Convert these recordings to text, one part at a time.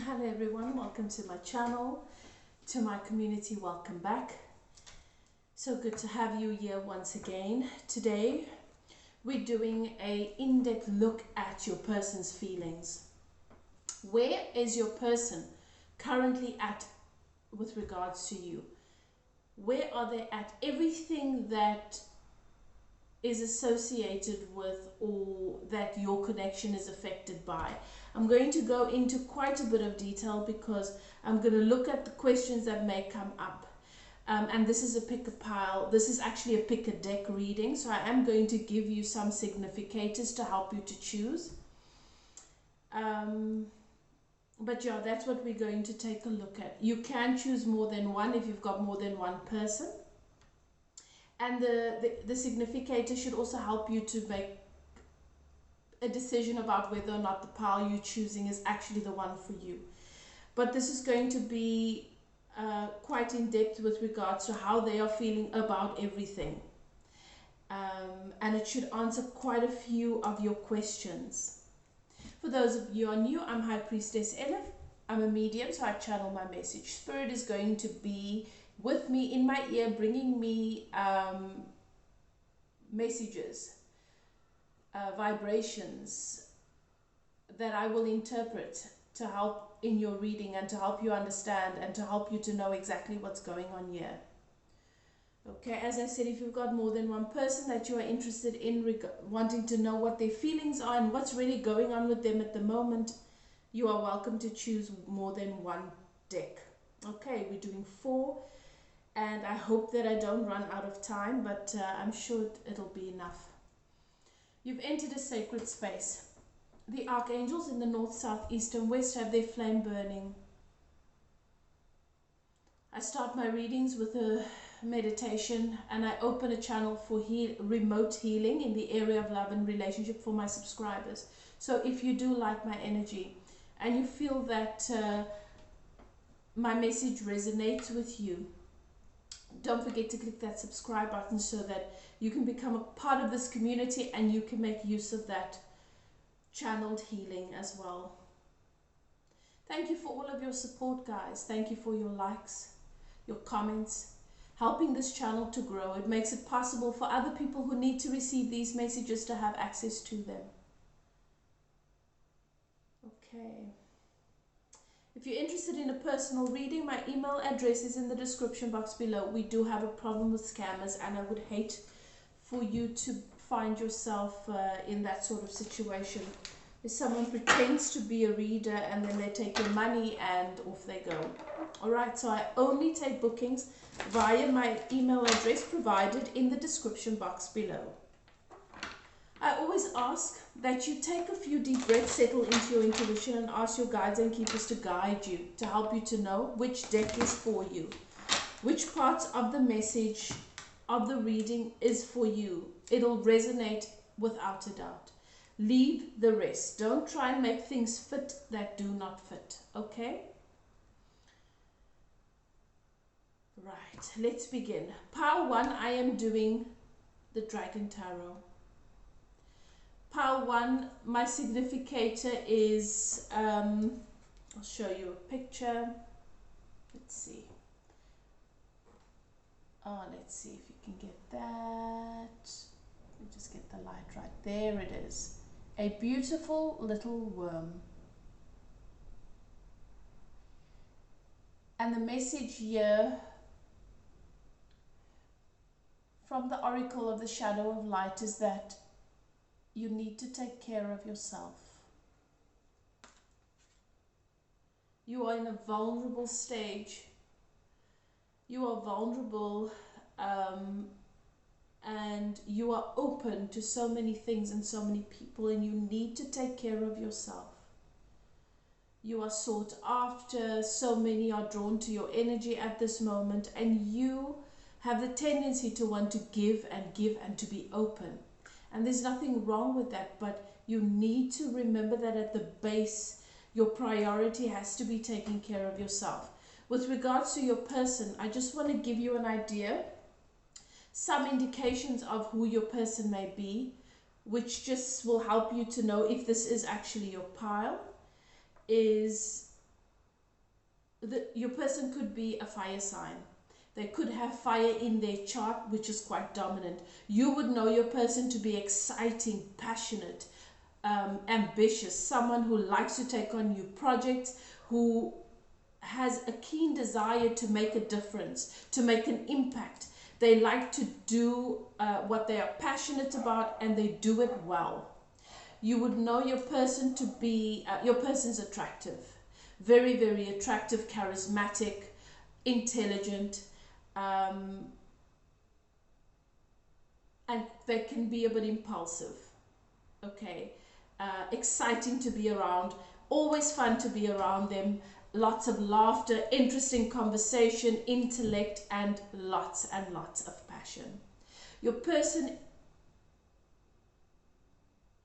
Hello everyone, welcome to my channel, to my community, welcome back. So good to have you here once again. Today we're doing a in-depth look at your person's feelings. Where is your person currently at with regards to you? Where are they at? Everything that is associated with or that your connection is affected by. I'm going to go into quite a bit of detail because I'm going to look at the questions that may come up. And this is a pick a pile. This is actually a pick a deck reading. So I am going to give you some significators to help you to choose. But yeah, that's what we're going to take a look at. You can choose more than one if you've got more than one person. And the significator should also help you to make a decision about whether or not the pile you're choosing is actually the one for you. But this is going to be quite in depth with regards to how they are feeling about everything. And it should answer quite a few of your questions. For those of you who are new, I'm High Priestess Elif. I'm a medium, so I channel my message. Spirit is going to be with me in my ear, bringing me messages, vibrations that I will interpret to help in your reading and to help you understand and to help you to know exactly what's going on here. Okay, as I said, if you've got more than one person that you are interested in wanting to know what their feelings are and what's really going on with them at the moment, you are welcome to choose more than one deck. Okay, we're doing 4. And I hope that I don't run out of time, but I'm sure it'll be enough. You've entered a sacred space. The archangels in the north, south, east, and west have their flame burning. I start my readings with a meditation, and I open a channel for remote healing in the area of love and relationship for my subscribers. So if you do like my energy and you feel that my message resonates with you, don't forget to click that subscribe button so that you can become a part of this community and you can make use of that channeled healing as well. Thank you for all of your support, guys. Thank you for your likes, your comments, helping this channel to grow. It makes it possible for other people who need to receive these messages to have access to them. Okay. If you're interested in a personal reading, my email address is in the description box below. We do have a problem with scammers, and I would hate for you to find yourself in that sort of situation. If someone pretends to be a reader and then they take your money and off they go. Alright, so I only take bookings via my email address provided in the description box below. I always ask that you take a few deep breaths, settle into your intuition, and ask your guides and keepers to guide you, to help you to know which deck is for you, which parts of the message of the reading is for you. It'll resonate without a doubt. Leave the rest. Don't try and make things fit that do not fit, okay? Right, let's begin. Pile 1, I am doing the Dragon Tarot. Pile 1, my significator is, I'll show you a picture. Let's see. Oh, let's see if you can get that. Let me just get the light right. There it is. A beautiful little worm. And the message here from the Oracle of the Shadow of Light is that you need to take care of yourself. You are in a vulnerable stage. You are vulnerable and you are open to so many things and so many people, and you need to take care of yourself. You are sought after. So many are drawn to your energy at this moment, and you have the tendency to want to give and to be open. And there's nothing wrong with that, but you need to remember that at the base, your priority has to be taking care of yourself. With regards to your person, I just want to give you an idea, some indications of who your person may be, which just will help you to know if this is actually your pile, is your person could be a fire sign. They could have fire in their chart, which is quite dominant. You would know your person to be exciting, passionate, ambitious, someone who likes to take on new projects, who has a keen desire to make a difference, to make an impact. They like to do what they are passionate about, and they do it well. You would know your person to be, your person's attractive. Very, very attractive, charismatic, intelligent, and they can be a bit impulsive. Okay, exciting to be around, always fun to be around them, lots of laughter, interesting conversation, intellect, and lots of passion. Your person,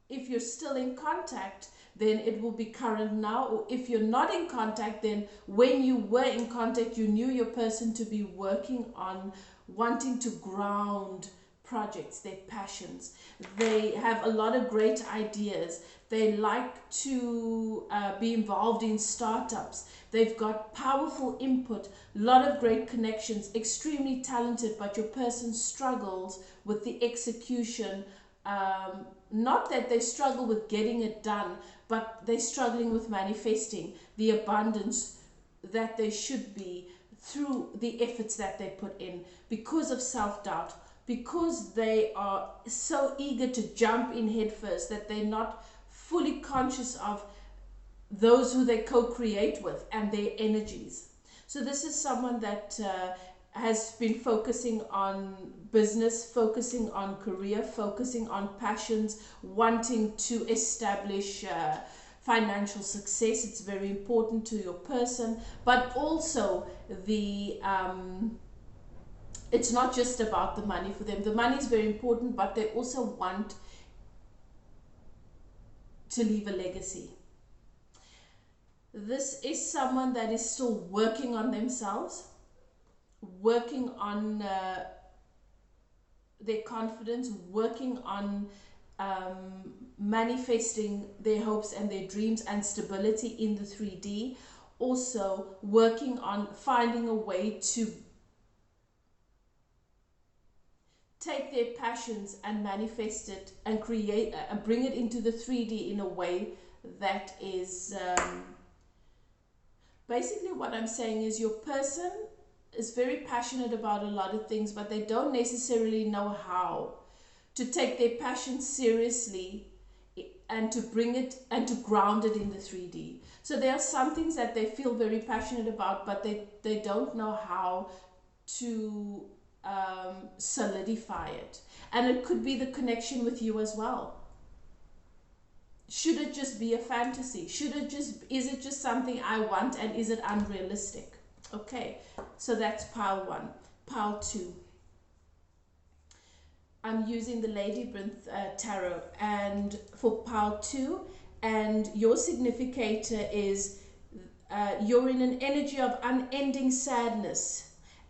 if you're still in contact, then it will be current now, or if you're not in contact, then when you were in contact, you knew your person to be working on wanting to ground projects, their passions. They have a lot of great ideas. They like to be involved in startups. They've got powerful input, a lot of great connections, extremely talented, but your person struggles with the execution. Not that they struggle with getting it done, but they're struggling with manifesting the abundance that they should be through the efforts that they put in, because of self-doubt, because they are so eager to jump in head first that they're not fully conscious of those who they co-create with and their energies. So this is someone that has been focusing on business, focusing on career, focusing on passions, wanting to establish financial success. It's very important to your person, but also the it's not just about the money for them. The money is very important, but they also want to leave a legacy. This is someone that is still working on themselves, working on their confidence, working on manifesting their hopes and their dreams and stability in the 3D. Also working on finding a way to take their passions and manifest it and create and bring it into the 3D in a way that is basically what I'm saying is your person is very passionate about a lot of things, but they don't necessarily know how to take their passion seriously and to bring it and to ground it in the 3D. So there are some things that they feel very passionate about, but they don't know how to solidify it. And it could be the connection with you as well. Should it just be a fantasy? Is it just something I want, and is it unrealistic? Okay, so that's pile 1. Pile 2. I'm using the Labyrinth Tarot, and for pile 2, and your significator is you're in an energy of unending sadness.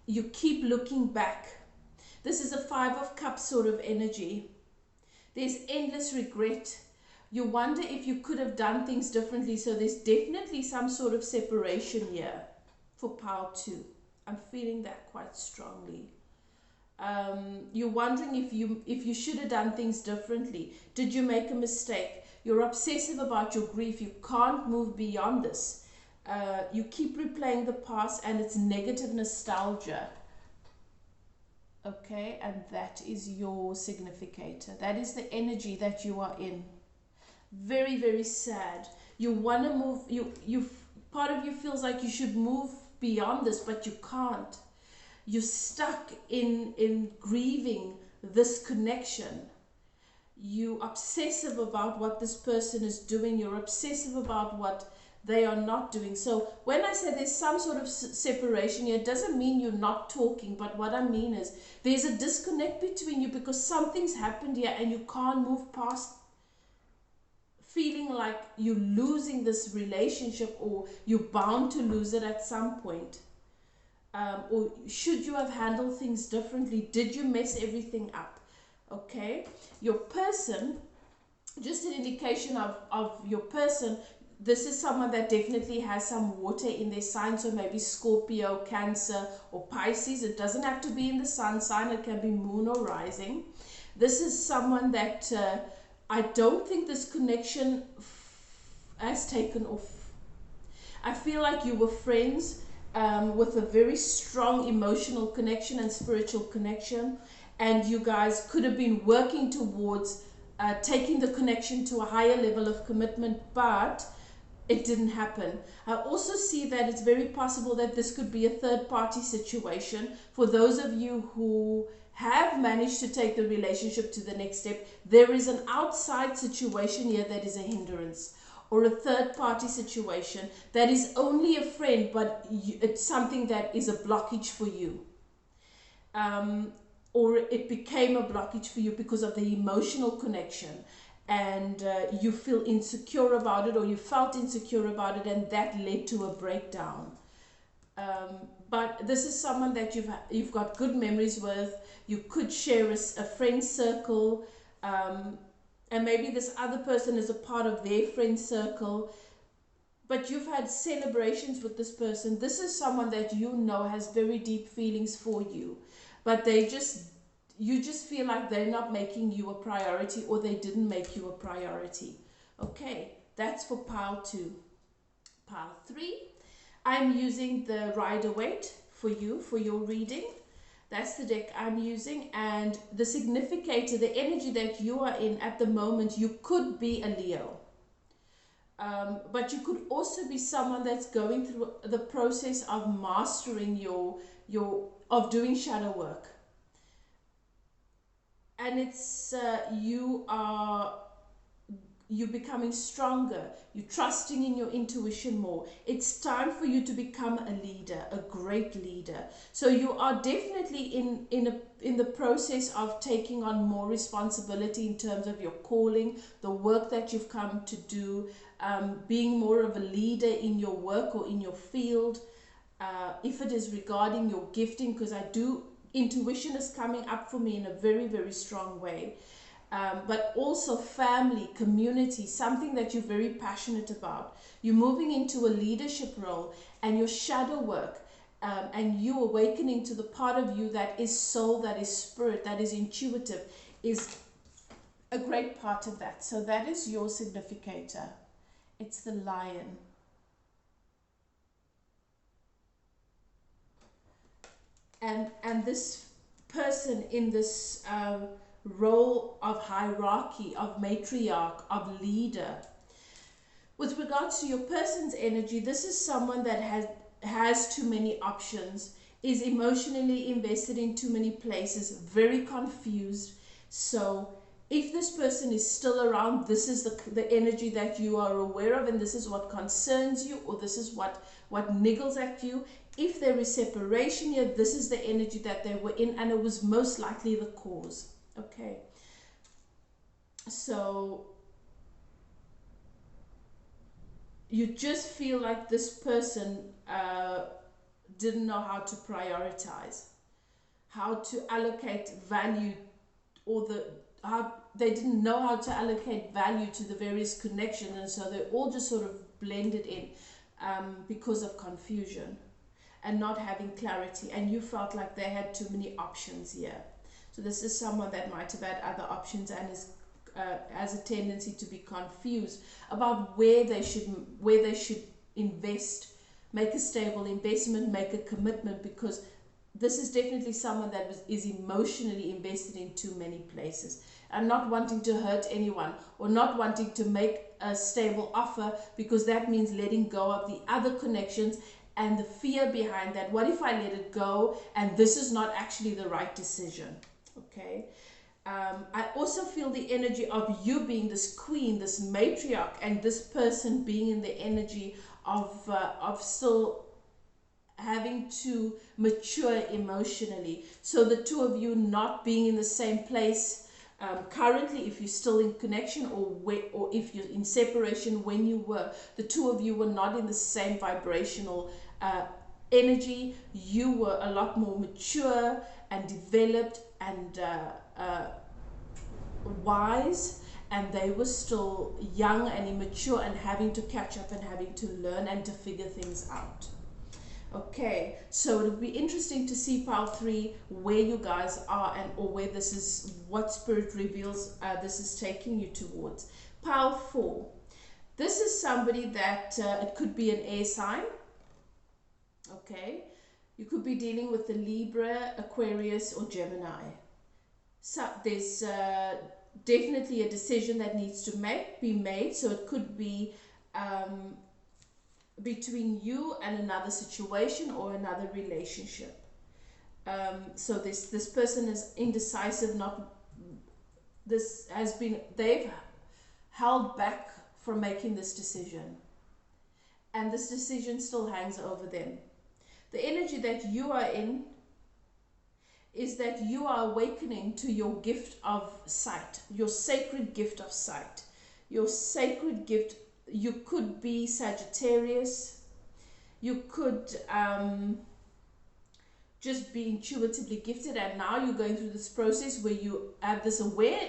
You keep looking back. This is a 5 of Cups sort of energy. There's endless regret. You wonder if you could have done things differently. So there's definitely some sort of separation here for pile 2. I'm feeling that quite strongly. You're wondering if you should have done things differently. Did you make a mistake? You're obsessive about your grief. You can't move beyond this. You keep replaying the past, and it's negative nostalgia. Okay, and that is your significator. That is the energy that you are in. Very, very sad. You want to move. Part of you feels like you should move beyond this, but you can't. You're stuck in grieving this connection. You're obsessive about what this person is doing. You're obsessive about what they are not doing. So when I say there's some sort of separation here, it doesn't mean you're not talking, but what I mean is there's a disconnect between you because something's happened here and you can't move past feeling like you're losing this relationship, or you're bound to lose it at some point. Or should you have handled things differently? Did you mess everything up? Okay, your person, just an indication of your person, this is someone that definitely has some water in their sign, so maybe Scorpio, Cancer, or Pisces. It doesn't have to be in the sun sign, it can be moon or rising. This is someone that I don't think this connection has taken off. I feel like you were friends with a very strong emotional connection and spiritual connection, and you guys could have been working towards taking the connection to a higher level of commitment, but it didn't happen. I also see that it's very possible that this could be a third party situation. For those of you who have managed to take the relationship to the next step, there is an outside situation here that is a hindrance, or a third party situation that is only a friend, but it's something that is a blockage for you. Or it became a blockage for you because of the emotional connection, and you feel insecure about it, or you felt insecure about it, and that led to a breakdown. But this is someone that you've got good memories with. You could share a friend circle, and maybe this other person is a part of their friend circle, but you've had celebrations with this person. This is someone that you know has very deep feelings for you, but you just feel like they're not making you a priority, or they didn't make you a priority. Okay, that's for pile 2. Pile 3, I'm using the Rider-Waite for you, for your reading. That's the deck I'm using, and the significator, the energy that you are in at the moment, you could be a Leo. But you could also be someone that's going through the process of mastering of doing shadow work. And it's you're becoming stronger, you're trusting in your intuition more. It's time for you to become a leader, a great leader. So you are definitely in the process of taking on more responsibility in terms of your calling, the work that you've come to do, being more of a leader in your work or in your field. If it is regarding your gifting, because intuition is coming up for me in a very, very strong way. But also family, community, something that you're very passionate about. You're moving into a leadership role, and your shadow work, and you awakening to the part of you that is soul, that is spirit, that is intuitive, is a great part of that. So that is your significator. It's the Lion. And this person in this role of hierarchy, of matriarch, of leader. With regards to your person's energy, this is someone that has too many options, is emotionally invested in too many places, very confused. So if this person is still around, this is the energy that you are aware of, and this is what concerns you, or this is what niggles at you. If there is separation here, this is the energy that they were in, and it was most likely the cause. Okay, so you just feel like this person didn't know how to prioritize, how to allocate value, or they didn't know how to allocate value to the various connections, and so they all just sort of blended in because of confusion and not having clarity, and you felt like they had too many options here. So this is someone that might have had other options and has a tendency to be confused about where they should invest, make a stable investment, make a commitment, because this is definitely someone that is emotionally invested in too many places, and not wanting to hurt anyone, or not wanting to make a stable offer, because that means letting go of the other connections, and the fear behind that. What if I let it go and this is not actually the right decision? Okay. I also feel the energy of you being this queen, this matriarch, and this person being in the energy of still having to mature emotionally. So the two of you not being in the same place currently, if you're still in connection, or if you're in separation when you were, the two of you were not in the same vibrational energy. You were a lot more mature and developed and wise, and they were still young and immature and having to catch up and having to learn and to figure things out. Okay, so it'll be interesting to see pile 3 where you guys are, and or where this is, what spirit reveals this is taking you towards. Pile 4, this is somebody that it could be an air sign. Okay, you could be dealing with the Libra, Aquarius, or Gemini. So there's definitely a decision that needs to be made. So it could be between you and another situation or another relationship. So this person is indecisive. They've held back from making this decision, and this decision still hangs over them. The energy that you are in is that you are awakening to your gift of sight, your sacred gift of sight, your sacred gift. You could be Sagittarius, you could just be intuitively gifted, and now you're going through this process where you have this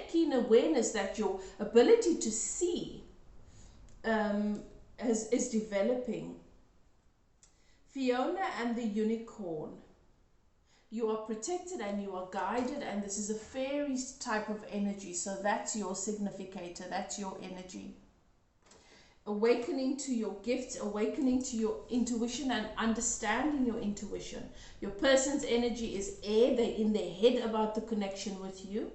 keen awareness that your ability to see is developing. Fiona and the Unicorn. You are protected and you are guided, and this is a fairy type of energy, so that's your significator, that's your energy. Awakening to your gifts, awakening to your intuition and understanding your intuition. Your person's energy is air, they're in their head about the connection with you.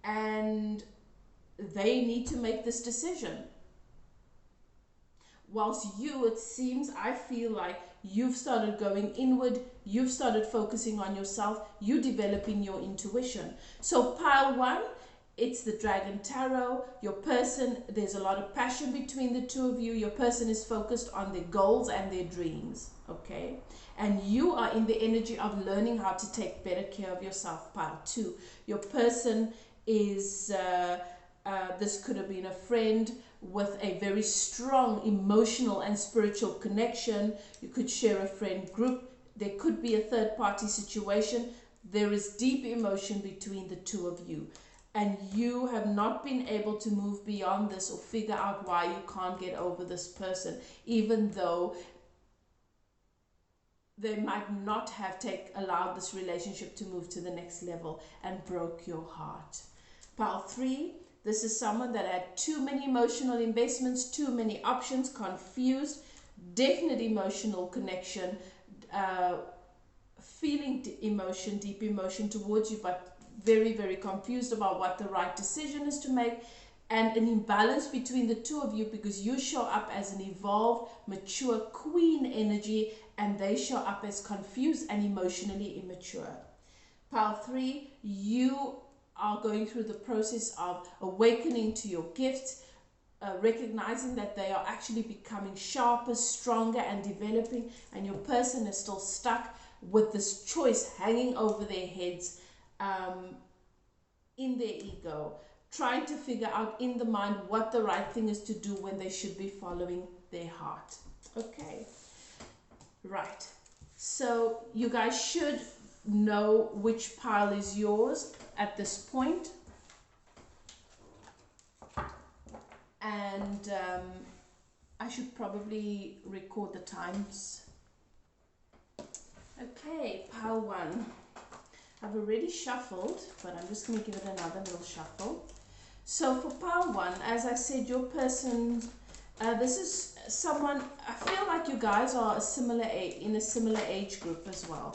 And they need to make this decision. Whilst you, it seems, I feel like you've started going inward, you've started focusing on yourself, you developing your intuition. So pile 1, it's the Dragon Tarot. Your person, there's a lot of passion between the two of you. Your person is focused on their goals and their dreams, okay? And you are in the energy of learning how to take better care of yourself, pile 2. Your person is, this could have been a friend with a very strong emotional and spiritual connection. You could share a friend group. There could be a third-party situation. There is deep emotion between the two of you, and you have not been able to move beyond this or figure out why you can't get over this person, even though they might not have allowed this relationship to move to the next level and broke your heart. Pile 3, this is someone that had too many emotional investments, too many options, confused, definite emotional connection, feeling deep emotion towards you, but very, very confused about what the right decision is to make, and an imbalance between the two of you because you show up as an evolved, mature queen energy, and they show up as confused and emotionally immature. Pile 3, you are going through the process of awakening to your gifts, recognizing that they are actually becoming sharper, stronger, and developing, and your person is still stuck with this choice hanging over their heads, in their ego, trying to figure out in the mind what the right thing is to do when they should be following their heart. Okay, right, so you guys should know which pile is yours at this point. And I should probably record the times. Okay, pile 1. I've already shuffled, but I'm just going to give it another little shuffle. So for pile 1, as I said, your person, this is someone, I feel like you guys are in a similar age group as well.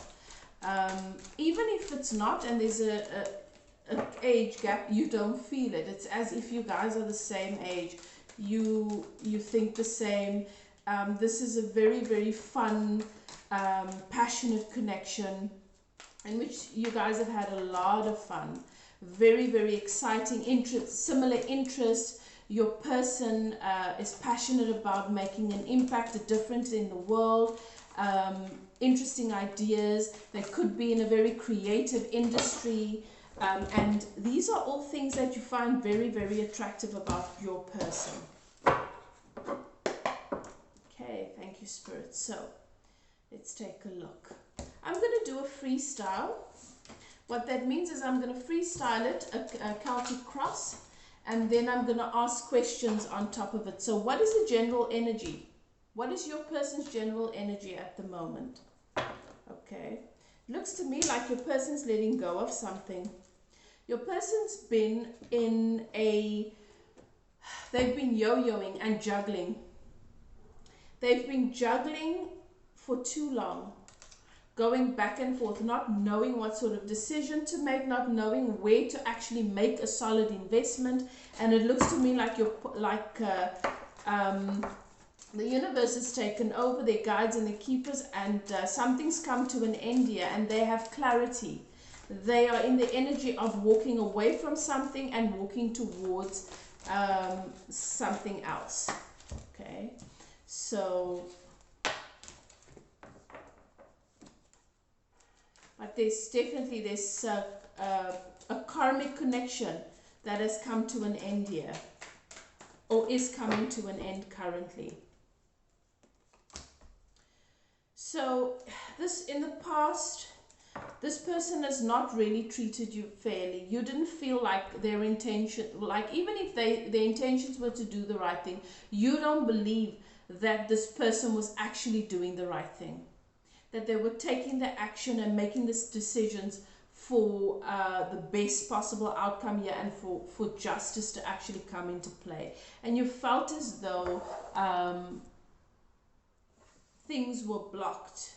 Even if it's not, and there's an age gap, you don't feel it. It's as if you guys are the same age. You think the same. This is a very, very fun, passionate connection in which you guys have had a lot of fun. Very, very exciting, similar interests. Your person is passionate about making an impact, a difference in the world. Interesting ideas. They could be in a very creative industry. And these are all things that you find very, very attractive about your person. Okay, thank you, Spirit. So, let's take a look. I'm going to do a freestyle. What that means is I'm going to freestyle it, a Celtic cross, and then I'm going to ask questions on top of it. So what is the general energy? What is your person's general energy at the moment? Okay. Looks to me like your person's letting go of something. Your person's been in they've been yo-yoing and juggling. They've been juggling for too long, going back and forth, not knowing what sort of decision to make, not knowing where to actually make a solid investment. And it looks to me like the universe has taken over, their guides and the keepers, and something's come to an end here, and they have clarity. They are in the energy of walking away from something and walking towards something else. Okay, so but there's definitely a karmic connection that has come to an end here, or is coming to an end currently. So this, in the past, this person has not really treated you fairly. You didn't feel like their intention, like even if their intentions were to do the right thing, you don't believe that this person was actually doing the right thing, that they were taking the action and making these decisions for the best possible outcome here, and for justice to actually come into play. And you felt as though things were blocked,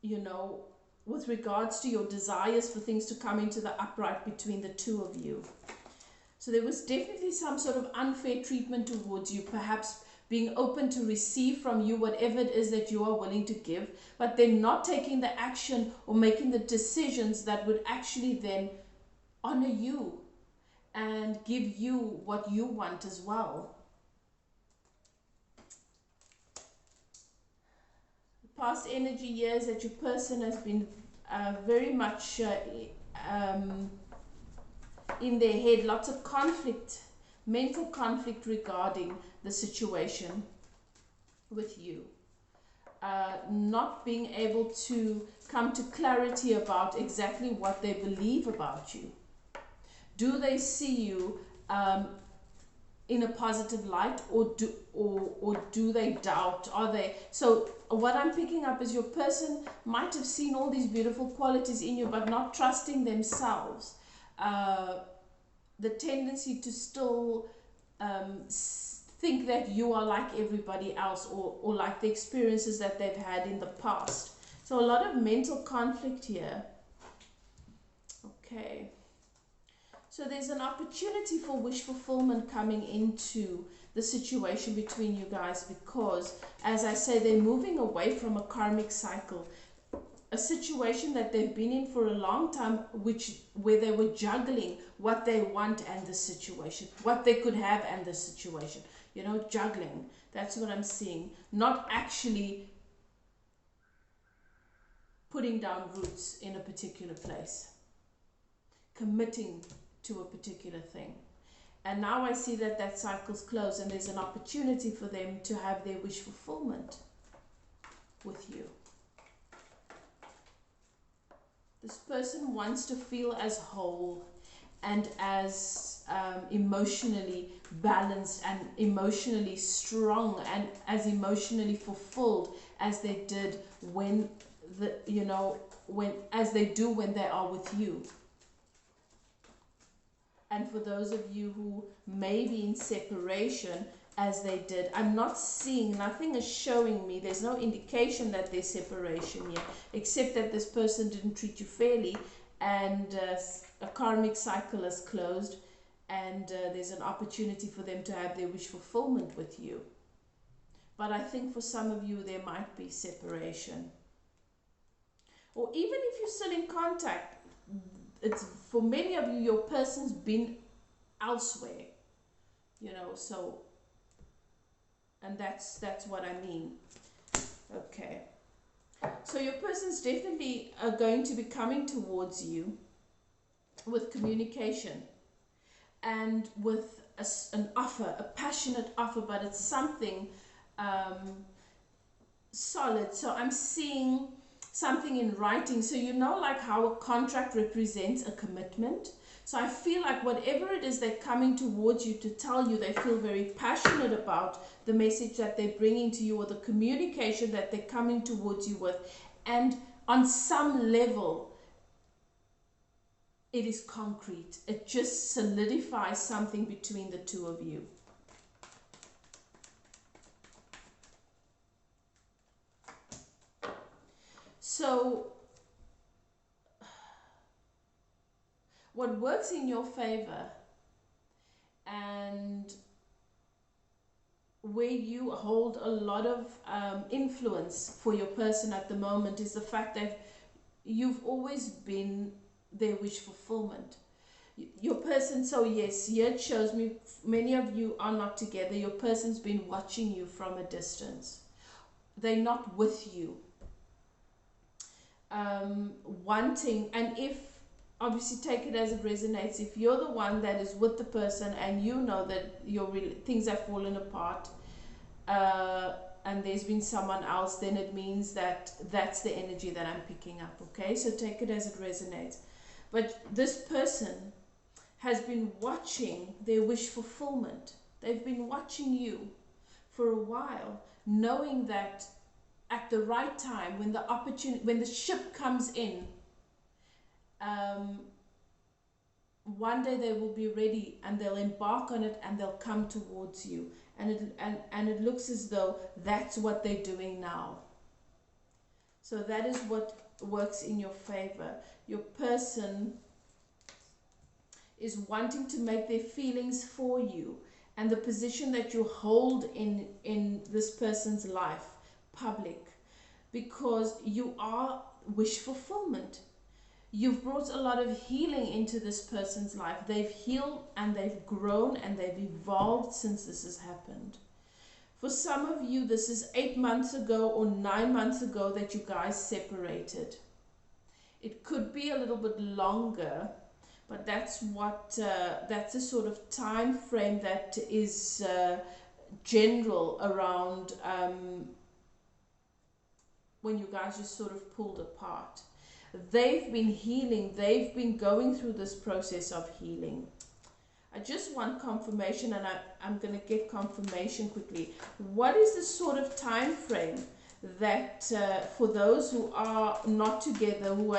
you know, with regards to your desires for things to come into the upright between the two of you. So there was definitely some sort of unfair treatment towards you, perhaps being open to receive from you whatever it is that you are willing to give, but then not taking the action or making the decisions that would actually then honor you and give you what you want as well. Past energy years that your person has been very much in their head, lots of conflict, mental conflict regarding the situation with you. Not being able to come to clarity about exactly what they believe about you. Do they see you in a positive light, or do they doubt? Are they? So what I'm picking up is your person might have seen all these beautiful qualities in you, but not trusting themselves. The tendency to still think that you are like everybody else, or like the experiences that they've had in the past. So a lot of mental conflict here. Okay. So there's an opportunity for wish fulfillment coming into the situation between you guys, because, as I say, they're moving away from a karmic cycle, a situation that they've been in for a long time, where they were juggling what they want and the situation, what they could have and the situation. You know, juggling. That's what I'm seeing. Not actually putting down roots in a particular place, committing to a particular thing. And now I see that that cycle's closed, and there's an opportunity for them to have their wish fulfillment with you. This person wants to feel as whole and as emotionally balanced and emotionally strong and as emotionally fulfilled as they did when when they are with you. And for those of you who may be in separation, as they did, I'm not seeing, nothing is showing me, there's no indication that there's separation here, except that this person didn't treat you fairly, and a karmic cycle has closed, and there's an opportunity for them to have their wish fulfillment with you. But I think for some of you there might be separation. Or even if you're still in contact, it's for many of you, your person's been elsewhere, you know, so, and that's what I mean. Okay, so your person's definitely going to be coming towards you with communication and with an offer, a passionate offer, but it's something solid. So I'm seeing something in writing. So you know, like how a contract represents a commitment. So I feel like whatever it is they're coming towards you to tell you, they feel very passionate about the message that they're bringing to you, or the communication that they're coming towards you with. And on some level, it is concrete. It just solidifies something between the two of you. So what works in your favor, and where you hold a lot of influence for your person at the moment, is the fact that you've always been their wish fulfillment. Your person, so yes, here it shows me many of you are not together. Your person's been watching you from a distance. They're not with you. Wanting, and if, obviously take it as it resonates, if you're the one that is with the person and you know that your things have fallen apart, and there's been someone else, then it means that that's the energy that I'm picking up. Okay, so take it as it resonates. But this person has been watching their wish fulfillment. They've been watching you for a while, knowing that at the right time, when the opportunity, when the ship comes in, one day they will be ready and they'll embark on it and they'll come towards you. And it looks as though that's what they're doing now. So that is what works in your favor. Your person is wanting to make their feelings for you and the position that you hold in this person's life public, because you are wish fulfillment. You've brought a lot of healing into this person's life. They've healed and they've grown and they've evolved since this has happened. For some of you, this is 8 months ago or 9 months ago that you guys separated. It could be a little bit longer, but that's what that's a sort of time frame that is general around when you guys just sort of pulled apart. They've been healing. They've been going through this process of healing. I just want confirmation, and I'm going to get confirmation quickly. What is the sort of time frame that for those who are not together, who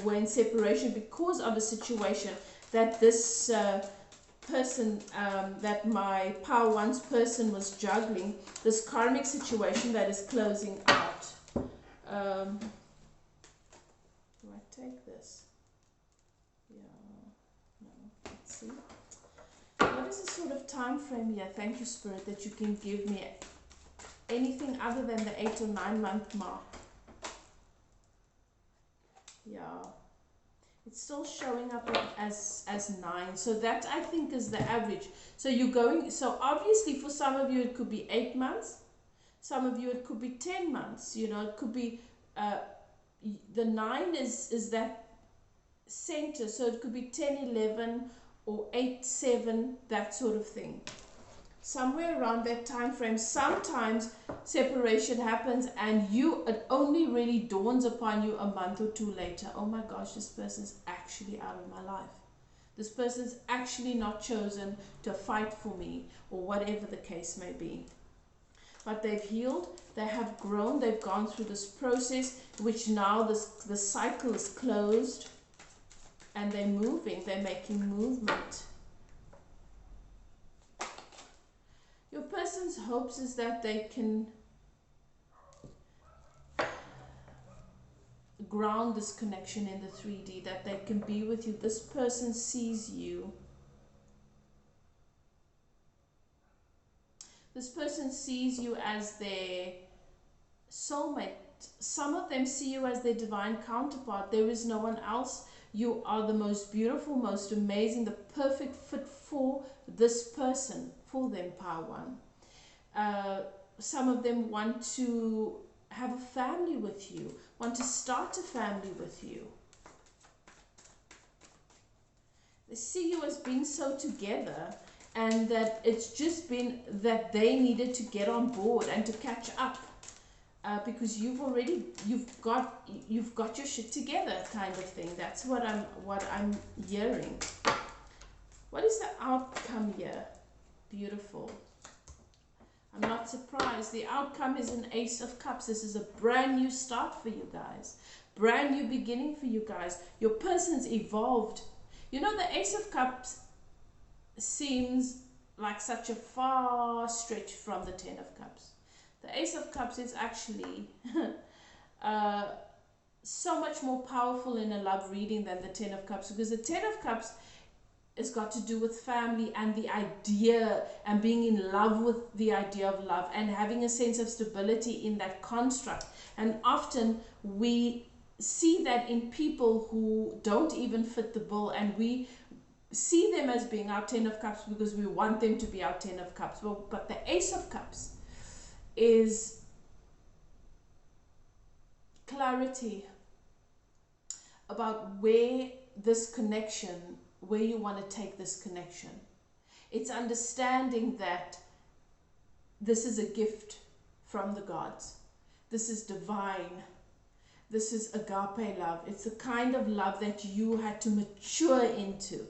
were in separation because of a situation that this person, that my Power One's person was juggling, this karmic situation that is closing out? Do I take this? Yeah, no, let's see. What is the sort of time frame here? Thank you, Spirit, that you can give me anything other than the 8 or 9 month mark. Yeah, it's still showing up as 9. So that, I think, is the average. So you're going, so obviously for some of you it could be 8 months. Some of you it could be 10 months. You know, it could be the 9 is that center, so it could be 10, 11 or 8, 7, that sort of thing. Somewhere around that time frame. Sometimes separation happens and it only really dawns upon you a month or 2 later. Oh my gosh, this person's actually out of my life. This person's actually not chosen to fight for me, or whatever the case may be. But they've healed, they have grown, they've gone through this process, which now the cycle is closed, and they're moving, they're making movement. Your person's hopes is that they can ground this connection in the 3D, that they can be with you. This person sees you. This person sees you as their soulmate. Some of them see you as their divine counterpart. There is no one else. You are the most beautiful, most amazing, the perfect fit for this person, for them, Power One. Some of them want to have a family with you, want to start a family with you. They see you as being so together, and that it's just been that they needed to get on board and to catch up. because you've got your shit together, kind of thing. That's what I'm hearing. What is the outcome here? Beautiful. I'm not surprised. The outcome is an Ace of Cups. This is a brand new start for you guys. Brand new beginning for you guys. Your person's evolved. You know, the Ace of Cups seems like such a far stretch from the Ten of Cups. The Ace of Cups is actually so much more powerful in a love reading than the Ten of Cups, because the Ten of Cups has got to do with family and the idea and being in love with the idea of love and having a sense of stability in that construct. And often we see that in people who don't even fit the bill, and we see them as being our Ten of Cups because we want them to be our Ten of Cups. But the Ace of Cups is clarity about where this connection, where you want to take this connection. It's understanding that this is a gift from the gods. This is divine. This is agape love. It's the kind of love that you had to mature into.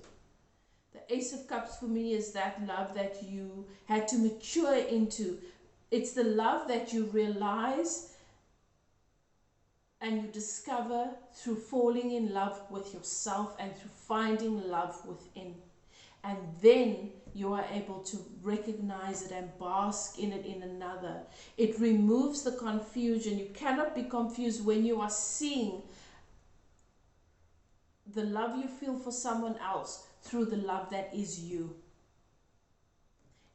The Ace of Cups for me is that love that you had to mature into. It's the love that you realize and you discover through falling in love with yourself and through finding love within. And then you are able to recognize it and bask in it in another. It removes the confusion. You cannot be confused when you are seeing the love you feel for someone else through the love that is you.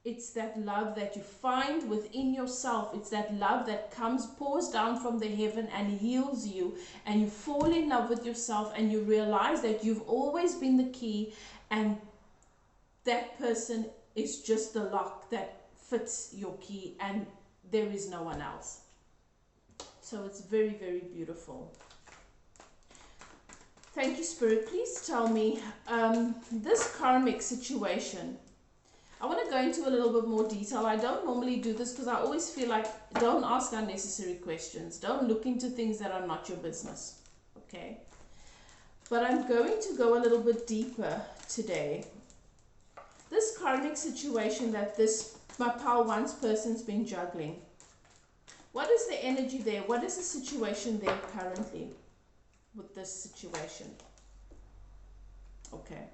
It's that love that you find within yourself. It's that love that pours down from the heaven and heals you. And you fall in love with yourself and you realize that you've always been the key, and that person is just the lock that fits your key, and there is no one else. So it's very, very beautiful. Thank you, Spirit. Please tell me, this karmic situation, I want to go into a little bit more detail. I don't normally do this because I always feel like, don't ask unnecessary questions. Don't look into things that are not your business. Okay? But I'm going to go a little bit deeper today. This karmic situation that my pal once person's been juggling. What is the energy there? What is the situation there currently with this situation? Okay.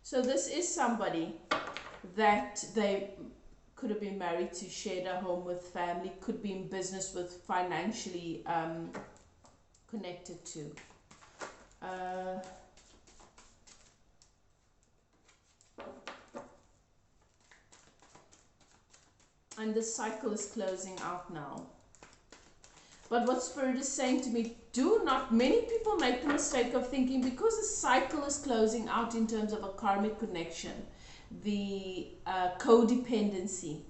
So this is somebody that they could have been married to, shared a home with, family, could be in business with, financially connected to. And this cycle is closing out now. But what Spirit is saying to me, many people make the mistake of thinking because the cycle is closing out in terms of a karmic connection, the codependency,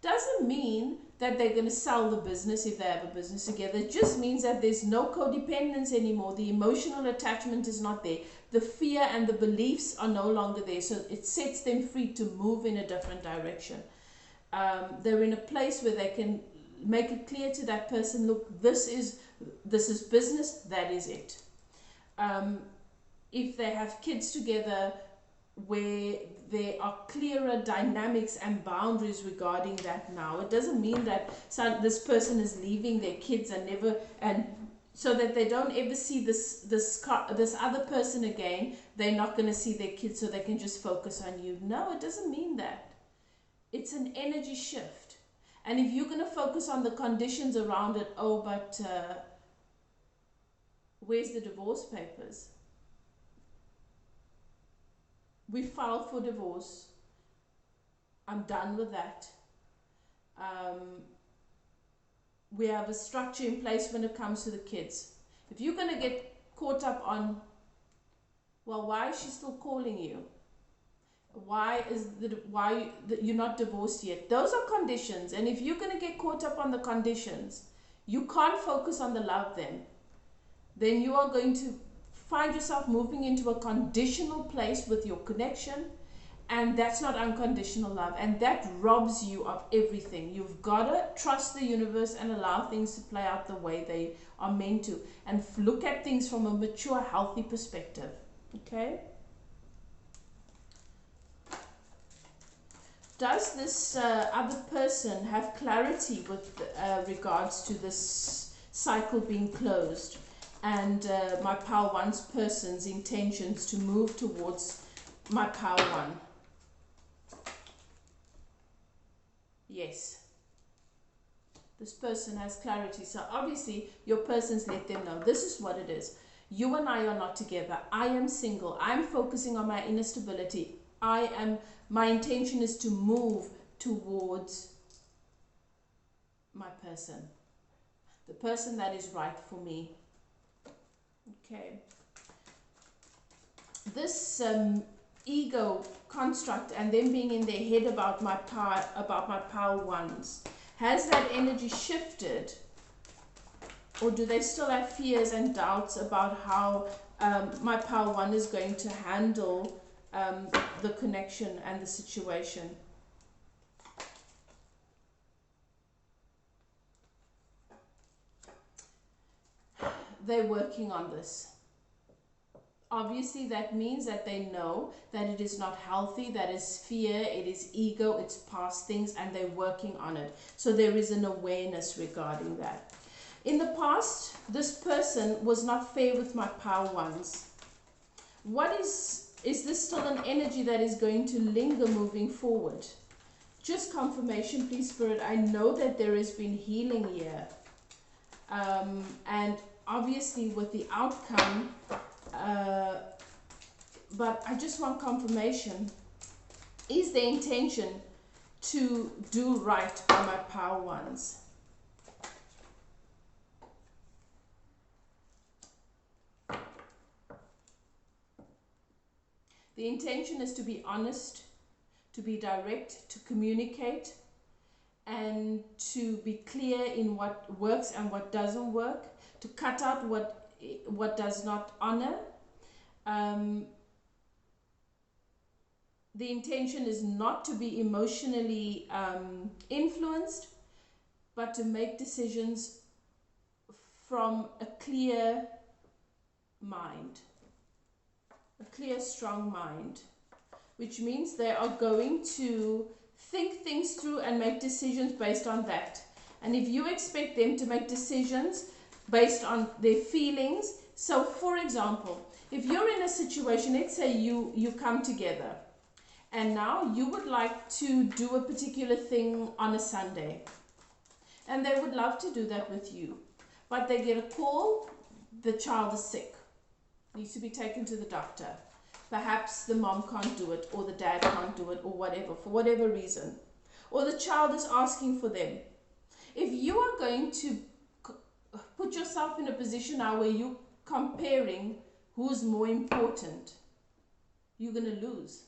doesn't mean that they're going to sell the business if they have a business together. It just means that there's no codependence anymore. The emotional attachment is not there. The fear and the beliefs are no longer there. So it sets them free to move in a different direction. They're in a place where they can make it clear to that person, look, this is business, that is it. If they have kids together, where there are clearer dynamics and boundaries regarding that now. It doesn't mean that this person is leaving their kids and so that they don't ever see this other person again. They're not going to see their kids, so they can just focus on you. No, it doesn't mean that. It's an energy shift. And if you're going to focus on the conditions around it, but where's the divorce papers? We filed for divorce. I'm done with that. We have a structure in place when it comes to the kids. If you're going to get caught up on, well, why is she still calling you? Why you're not divorced yet? Those are conditions. And if you're going to get caught up on the conditions, you can't focus on the love then you are going to find yourself moving into a conditional place with your connection, And that's not unconditional love, and that robs you of everything. You've got to trust the universe and allow things to play out the way they are meant to, and look at things from a mature, healthy perspective. Okay? Does this other person have clarity with regards to this cycle being closed, and my Power One's person's intentions to move towards my Power One? Yes. This person has clarity. So obviously your person's let them know this is what it is. You and I are not together. I am single. I'm focusing on my inner stability. My intention is to move towards my person. The person that is right for me. Okay. This ego construct and them being in their head about my Power Ones, has that energy shifted, or do they still have fears and doubts about how my Power One is going to handle the connection and the situation? They're working on this. Obviously, that means that they know that it is not healthy, that is fear, it is ego, it's past things, and they're working on it. So there is an awareness regarding that. In the past, this person was not fair with my Power Ones. What is this still an energy that is going to linger moving forward? Just confirmation, please, Spirit. I know that there has been healing here. And obviously with the outcome, but I just want confirmation. Is the intention to do right by my Power Ones? The intention is to be honest, to be direct, to communicate, and to be clear in what works and what doesn't work, to cut out what does not honor. The intention is not to be emotionally influenced, but to make decisions from a clear mind, a clear, strong mind, which means they are going to think things through and make decisions based on that. And if you expect them to make decisions based on their feelings, so for example, if you're in a situation, let's say you come together, and now you would like to do a particular thing on a Sunday, and they would love to do that with you, but they get a call, the child is sick, needs to be taken to the doctor. Perhaps the mom can't do it, or the dad can't do it, or whatever, for whatever reason. Or the child is asking for them. If you are going to put yourself in a position now where you're comparing who's more important, you're going to lose.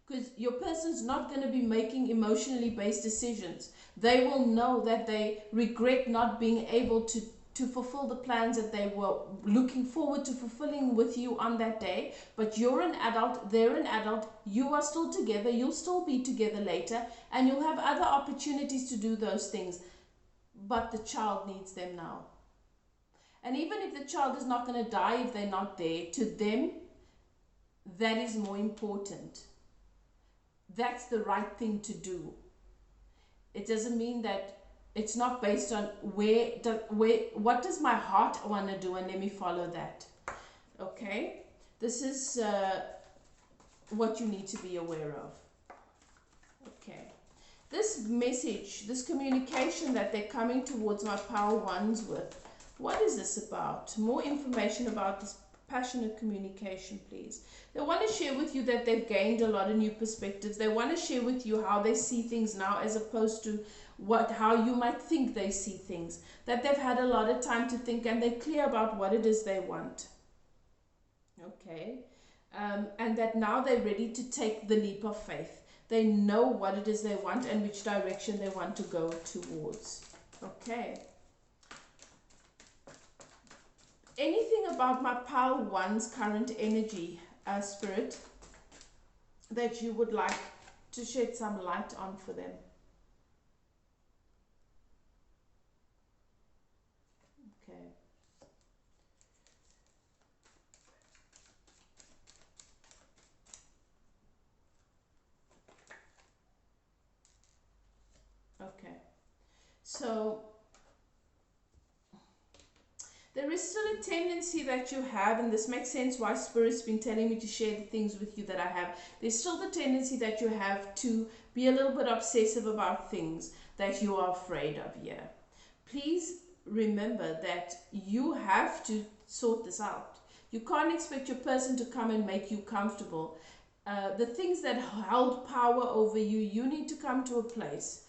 Because your person's not going to be making emotionally based decisions. They will know that they regret not being able to fulfill the plans that they were looking forward to fulfilling with you on that day. But you're an adult, they're an adult, you are still together, you'll still be together later, and you'll have other opportunities to do those things. But the child needs them now. And even if the child is not going to die if they're not there, to them, that is more important. That's the right thing to do. It doesn't mean that it's not based on what does my heart want to do, and let me follow that. Okay, this is what you need to be aware of. Okay, this message, this communication that they're coming towards my Power Ones with, what is this about? More information about this passionate communication, please. They want to share with you that they've gained a lot of new perspectives. They want to share with you how they see things now, as opposed to how you might think they see things. That they've had a lot of time to think, and they're clear about what it is they want. Okay, and that now they're ready to take the leap of faith. They know what it is they want and which direction they want to go towards. Okay. Anything about my Power One's current energy, Spirit? that you would like to shed some light on for them? Okay. Okay. So there is still a tendency that you have, and this makes sense why Spirit's been telling me to share the things with you that I have. There's still the tendency that you have to be a little bit obsessive about things that you are afraid of here. Please remember that you have to sort this out. You can't expect your person to come and make you comfortable. The things that held power over you, you need to come to a place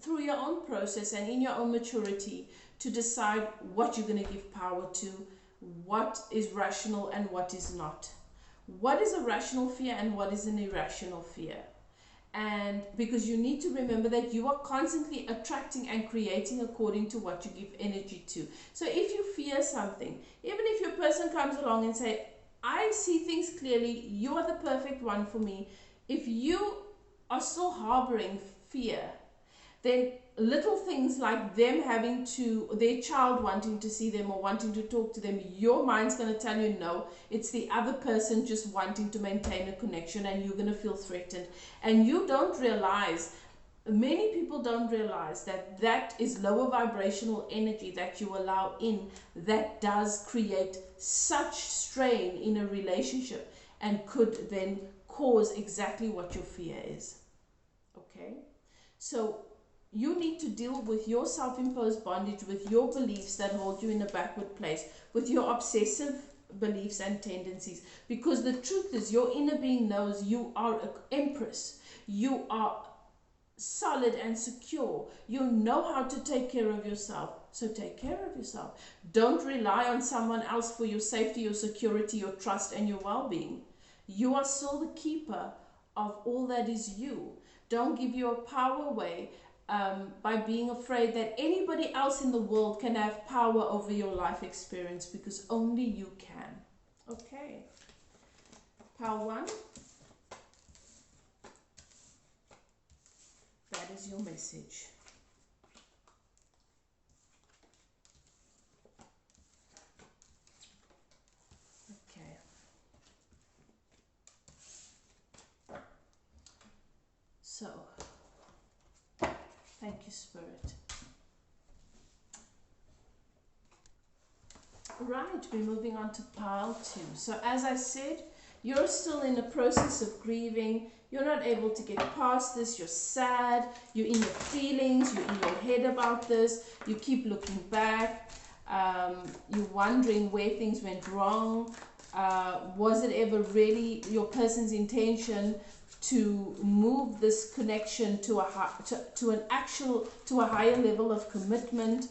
through your own process and in your own maturity to decide what you're going to give power to, what is rational and what is not. What is a rational fear and what is an irrational fear? And because you need to remember that you are constantly attracting and creating according to what you give energy to. So if you fear something, even if your person comes along and say, I see things clearly, you are the perfect one for me. If you are still harboring fear, then little things like them having to, their child wanting to see them or wanting to talk to them, your mind's going to tell you no, it's the other person just wanting to maintain a connection, and you're going to feel threatened. And you don't realize, many people don't realize that that is lower vibrational energy that you allow in, that does create such strain in a relationship and could then cause exactly what your fear is. Okay? So you need to deal with your self-imposed bondage, with your beliefs that hold you in a backward place, with your obsessive beliefs and tendencies. Because the truth is, your inner being knows you are an empress. You are solid and secure. You know how to take care of yourself. So take care of yourself. Don't rely on someone else for your safety, your security, your trust, and your well-being. You are still the keeper of all that is you. Don't give your power away by being afraid that anybody else in the world can have power over your life experience, because only you can. Okay. Pile 1. That is your message. Okay. So, thank you, Spirit. Right, we're moving on to pile 2. So as I said, you're still in the process of grieving. You're not able to get past this. You're sad. You're in your feelings. You're in your head about this. You keep looking back. You're wondering where things went wrong. Was it ever really your person's intention to move this connection to a higher level of commitment?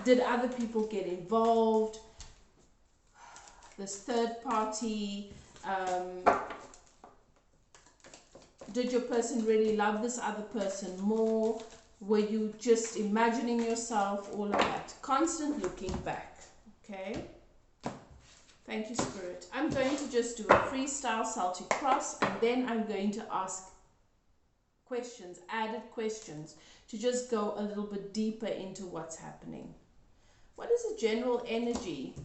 Did other people get involved? This third party, did your person really love this other person more? Were you just imagining yourself? All of that. Constant looking back. Okay? Thank you, Spirit. I'm going to just do a freestyle Celtic cross, and then I'm going to ask questions, added questions, to just go a little bit deeper into what's happening. What is the general energy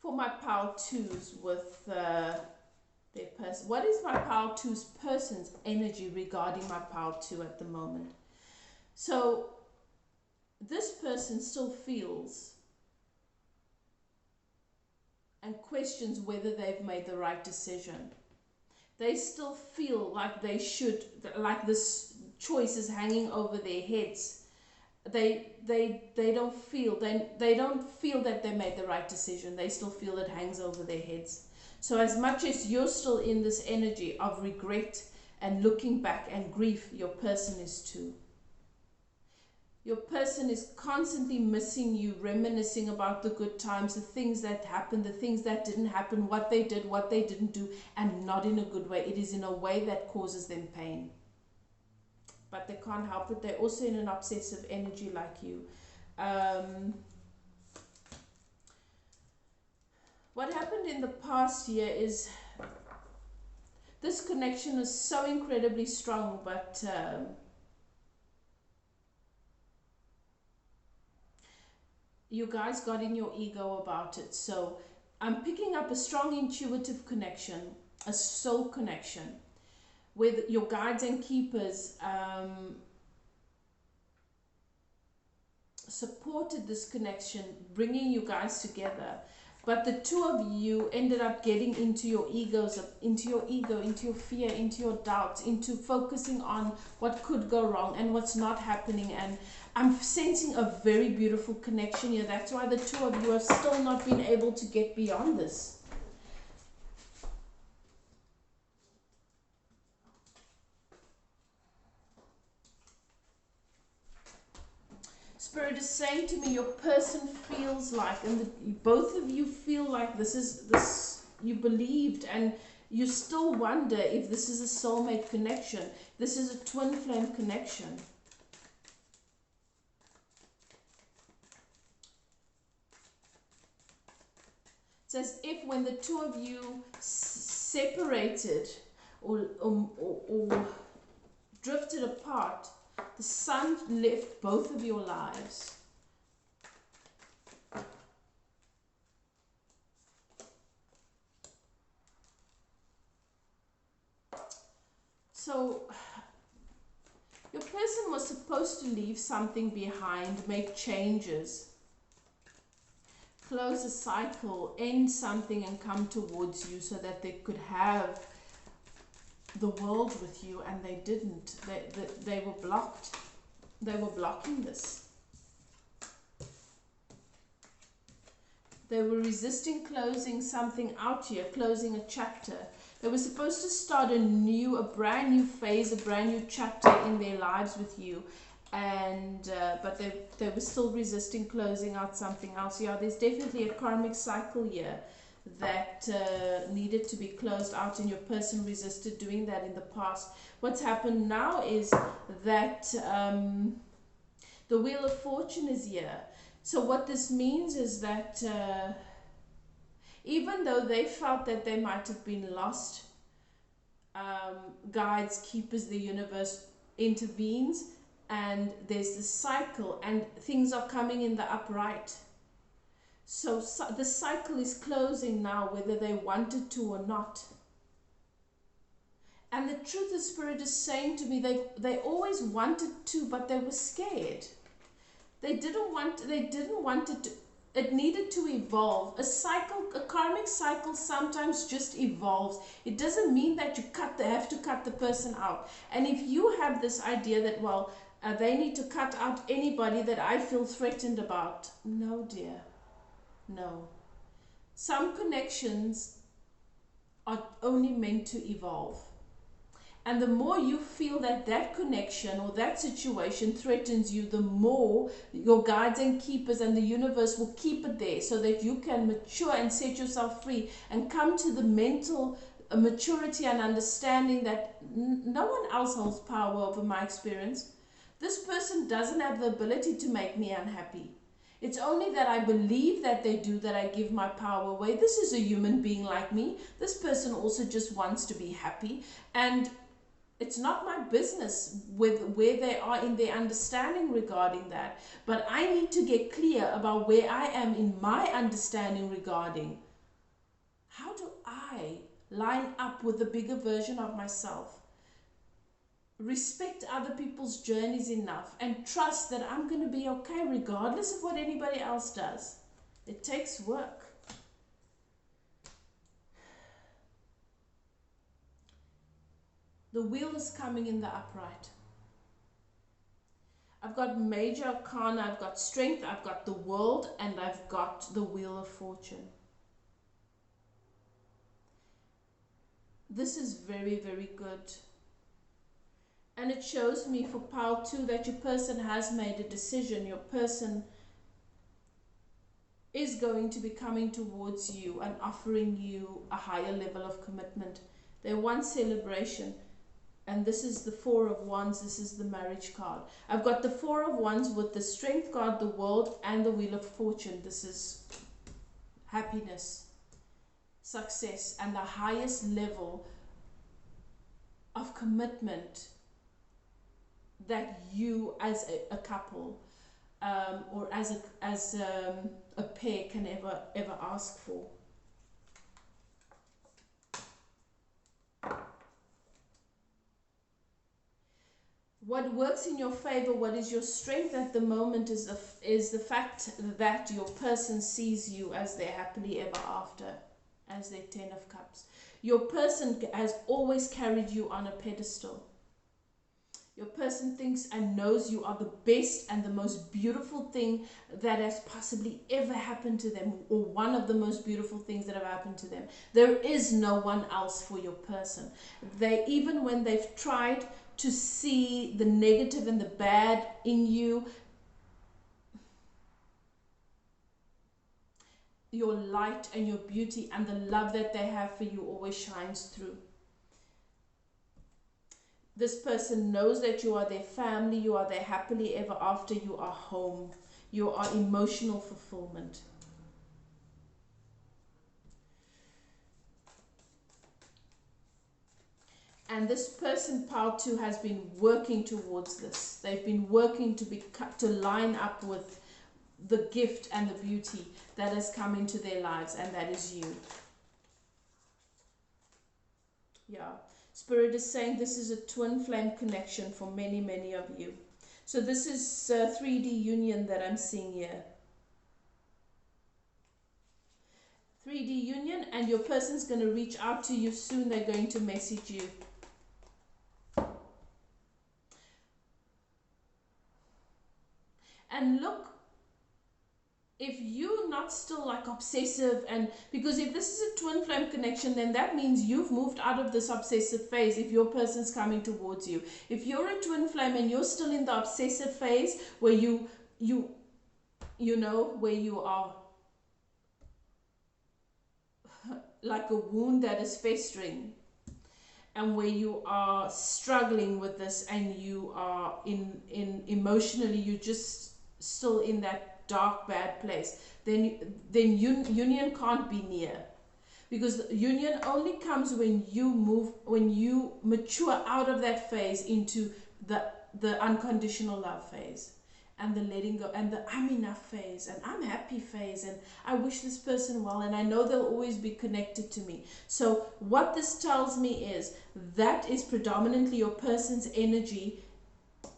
for my pile 2s with their person? What is my pile 2's person's energy regarding my pile 2 at the moment? So this person still feels and questions whether they've made the right decision. They still feel like they should, like this choice is hanging over their heads. They don't feel that they made the right decision. They still feel it hangs over their heads. So as much as you're still in this energy of regret and looking back and grief, your person is too. Your person is constantly missing you, reminiscing about the good times, the things that happened, the things that didn't happen, what they did, what they didn't do, and not in a good way. It is in a way that causes them pain. But they can't help it. They're also in an obsessive energy like you. What happened in the past year is This connection is so incredibly strong, but you guys got in your ego about it. So I'm picking up a strong intuitive connection, a soul connection with your guides and keepers. Supported this connection, bringing you guys together, but the two of you ended up getting into your egos, into your ego, into your fear, into your doubts, into focusing on what could go wrong and what's not happening. And I'm sensing a very beautiful connection here. That's why the two of you have still not been able to get beyond this. Spirit is saying to me, your person feels like, and both of you feel like this, you believed, and you still wonder if this is a soulmate connection. This is a twin flame connection. It's as if when the two of you separated or drifted apart, the sun left both of your lives. So your person was supposed to leave something behind, make changes, close a cycle, end something and come towards you so that they could have the world with you, and they didn't. They were blocked. They were blocking this. They were resisting closing something out here, closing a chapter. They were supposed to start a brand new phase, a brand new chapter in their lives with you, and but they were still resisting closing out something else. Yeah, there's definitely a karmic cycle here that needed to be closed out, and your person resisted doing that in the past. What's happened now is that the Wheel of Fortune is here. So what this means is that even though they felt that they might have been lost, guides, keepers, the universe intervenes, and there's this cycle, and things are coming in the upright. So the cycle is closing now, whether they wanted to or not. And the truth, the Spirit is saying to me, they always wanted to, but they were scared. They didn't want it to. It needed to evolve. A karmic cycle sometimes just evolves. It doesn't mean that you have to cut the person out. And if you have this idea that, well, they need to cut out anybody that I feel threatened about, no, dear. No. Some connections are only meant to evolve. And the more you feel that that connection or that situation threatens you, the more your guides and keepers and the universe will keep it there so that you can mature and set yourself free and come to the mental maturity and understanding that no one else holds power over my experience. This person doesn't have the ability to make me unhappy. It's only that I believe that they do that I give my power away. This is a human being like me. This person also just wants to be happy. And it's not my business with where they are in their understanding regarding that. But I need to get clear about where I am in my understanding regarding how do I line up with the bigger version of myself. Respect other people's journeys enough and trust that I'm going to be okay regardless of what anybody else does. It takes work. The wheel is coming in the upright. I've got major arcana, I've got strength, I've got the world, and I've got the Wheel of Fortune. This is very, very good. And it shows me for pile 2 that your person has made a decision. Your person is going to be coming towards you and offering you a higher level of commitment. They want celebration. And this is the 4 of Wands. This is the marriage card. I've got the 4 of Wands with the Strength card, the World, and the Wheel of Fortune. This is happiness, success, and the highest level of commitment that you as a couple or as a pair can ever ask for. What works in your favor, what is your strength at the moment, is the fact that your person sees you as their happily ever after, as their 10 of cups. Your person has always carried you on a pedestal. Your person thinks and knows you are the best and the most beautiful thing that has possibly ever happened to them, or one of the most beautiful things that have happened to them. There is no one else for your person. They, even when they've tried to see the negative and the bad in you, your light and your beauty and the love that they have for you always shines through. This person knows that you are their family, you are their happily ever after, you are home, you are emotional fulfillment. And this person, Pile 2, has been working towards this. They've been working to line up with the gift and the beauty that has come into their lives, and that is you. Yeah. Spirit is saying this is a twin flame connection for many, many of you. So this is 3D union that I'm seeing here. 3D union, and your person's going to reach out to you soon. They're going to message you. And look, if you're not still like obsessive, and because if this is a twin flame connection, then that means you've moved out of this obsessive phase if your person's coming towards you. If you're a twin flame and you're still in the obsessive phase where you know, where you are like a wound that is festering, and where you are struggling with this, and you are in emotionally, you're just still in that dark bad place, then union can't be near, because union only comes when you mature out of that phase into the unconditional love phase, and the letting go, and the I'm enough phase, and I'm happy phase, and I wish this person well, and I know they'll always be connected to me. So what this tells me is that is predominantly your person's energy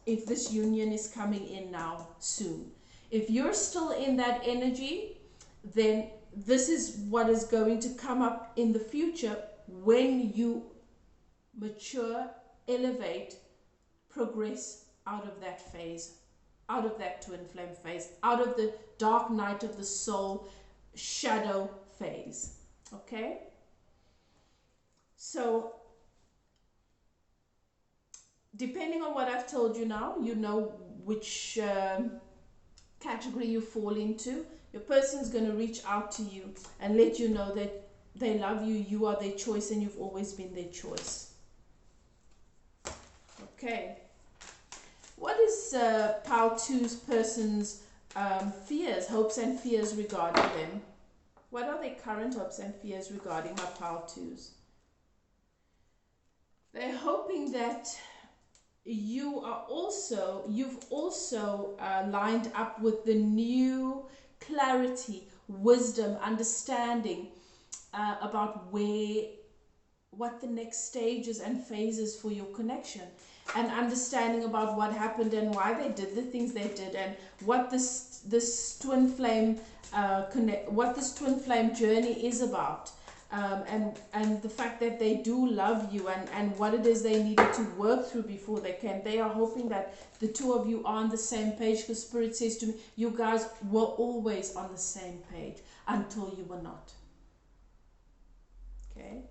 if this union is coming in now soon. If you're still in that energy, then this is what is going to come up in the future when you mature, elevate, progress out of that phase, out of that twin flame phase, out of the dark night of the soul shadow phase. Okay? So, depending on what I've told you now, you know which category you fall into. Your person's going to reach out to you and let you know that they love you, you are their choice, and you've always been their choice. Okay. What is Pile 2's person's fears, hopes and fears regarding them? What are their current hopes and fears regarding my Pile 2's? They're hoping that you've also lined up with the new clarity, wisdom, understanding about what the next stages and phases for your connection, and understanding about what happened and why they did the things they did, and what this twin flame journey is about. And the fact that they do love you, and what it is they needed to work through before they came. They are hoping that the two of you are on the same page, because Spirit says to me, you guys were always on the same page until you were not. Okay?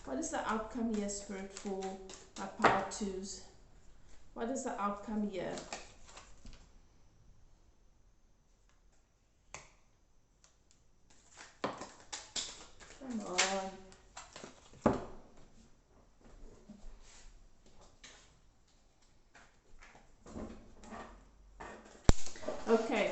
What is the outcome here, Spirit, for my Pile 2's? What is the outcome here? Come on. Okay.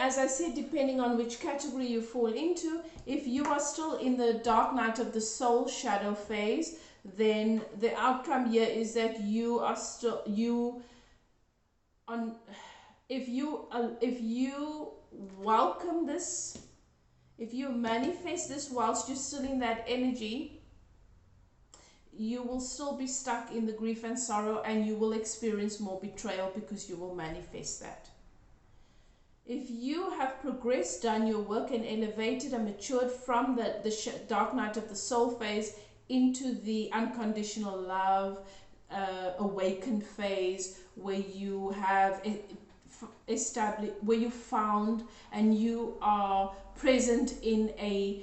as I said, depending on which category you fall into, if you are still in the dark night of the soul shadow phase, then the outcome here is that you are still, if you welcome this, if you manifest this whilst you're still in that energy, you will still be stuck in the grief and sorrow, and you will experience more betrayal because you will manifest that. If you have progressed, done your work, and elevated and matured from the dark night of the soul phase into the unconditional love, awakened phase, where you have established, where you found and you are present in a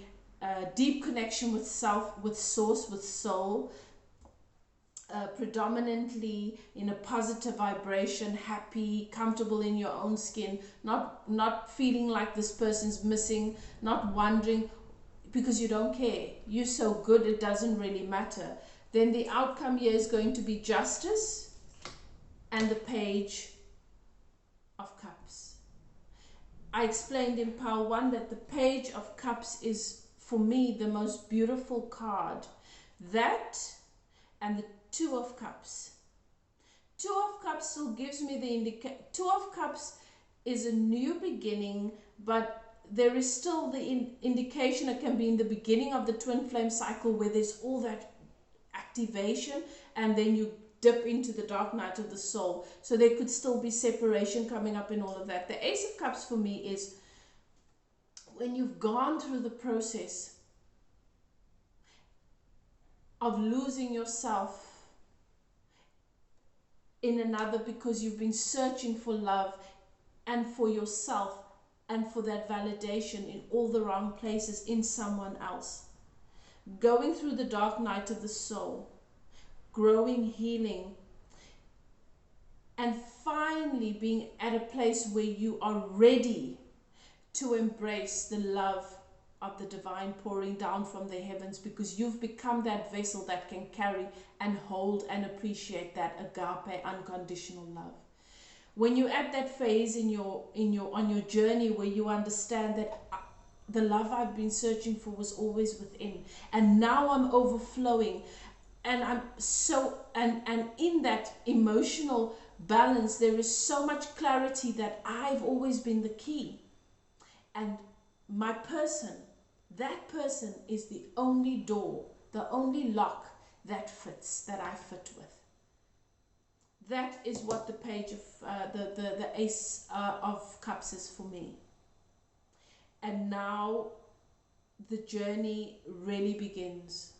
deep connection with self, with source, with soul, predominantly in a positive vibration, happy, comfortable in your own skin, not feeling like this person's missing, not wondering, because you don't care, you're so good it doesn't really matter, then the outcome here is going to be justice and the Page of Cups. I explained in Power 1 that the Page of Cups is, for me, the most beautiful card. That and the Two of Cups. Two of Cups still gives me the indication. Two of Cups is a new beginning, but there is still the indication it can be in the beginning of the twin flame cycle, where there's all that activation, and then you dip into the dark night of the soul. So there could still be separation coming up in all of that. The Ace of Cups for me is when you've gone through the process of losing yourself in another, because you've been searching for love and for yourself and for that validation in all the wrong places in someone else. Going through the dark night of the soul, growing, healing, and finally being at a place where you are ready to embrace the love of the divine pouring down from the heavens, because you've become that vessel that can carry and hold and appreciate that agape unconditional love. When you're at that phase on your journey where you understand that the love I've been searching for was always within, and now I'm overflowing, and I'm so, and in that emotional balance there is so much clarity that I've always been the key, and my person, that person is the only door, the only lock that fits, that I fit with. That is what the Page of the Ace of Cups is for me. And now the journey really begins,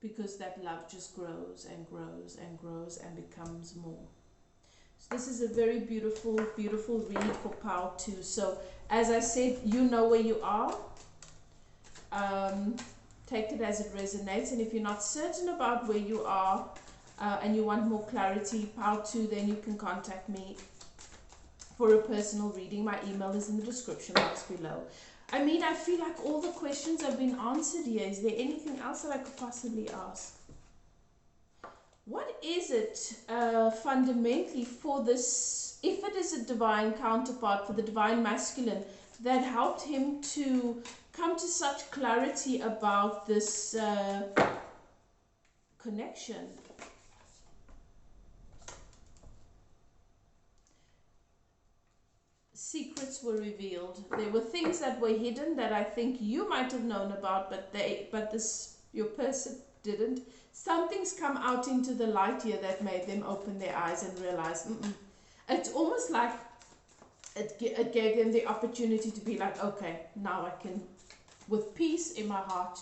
because that love just grows and grows and grows and becomes more. So this is a very beautiful, beautiful read for Power 2. So as I said, you know where you are. Take it as it resonates. And if you're not certain about where you are and you want more clarity, Power 2, then you can contact me for a personal reading. My email is in the description box below. I mean, I feel like all the questions have been answered here. Is there anything else that I could possibly ask? What is it fundamentally for this, if it is a divine counterpart, for the divine masculine, that helped him to come to such clarity about this connection? Secrets were revealed. There were things that were hidden that I think you might have known about, but your person didn't. Something's come out into the light here that made them open their eyes and realize, it's almost like it gave them the opportunity to be like, okay, now I can, with peace in my heart,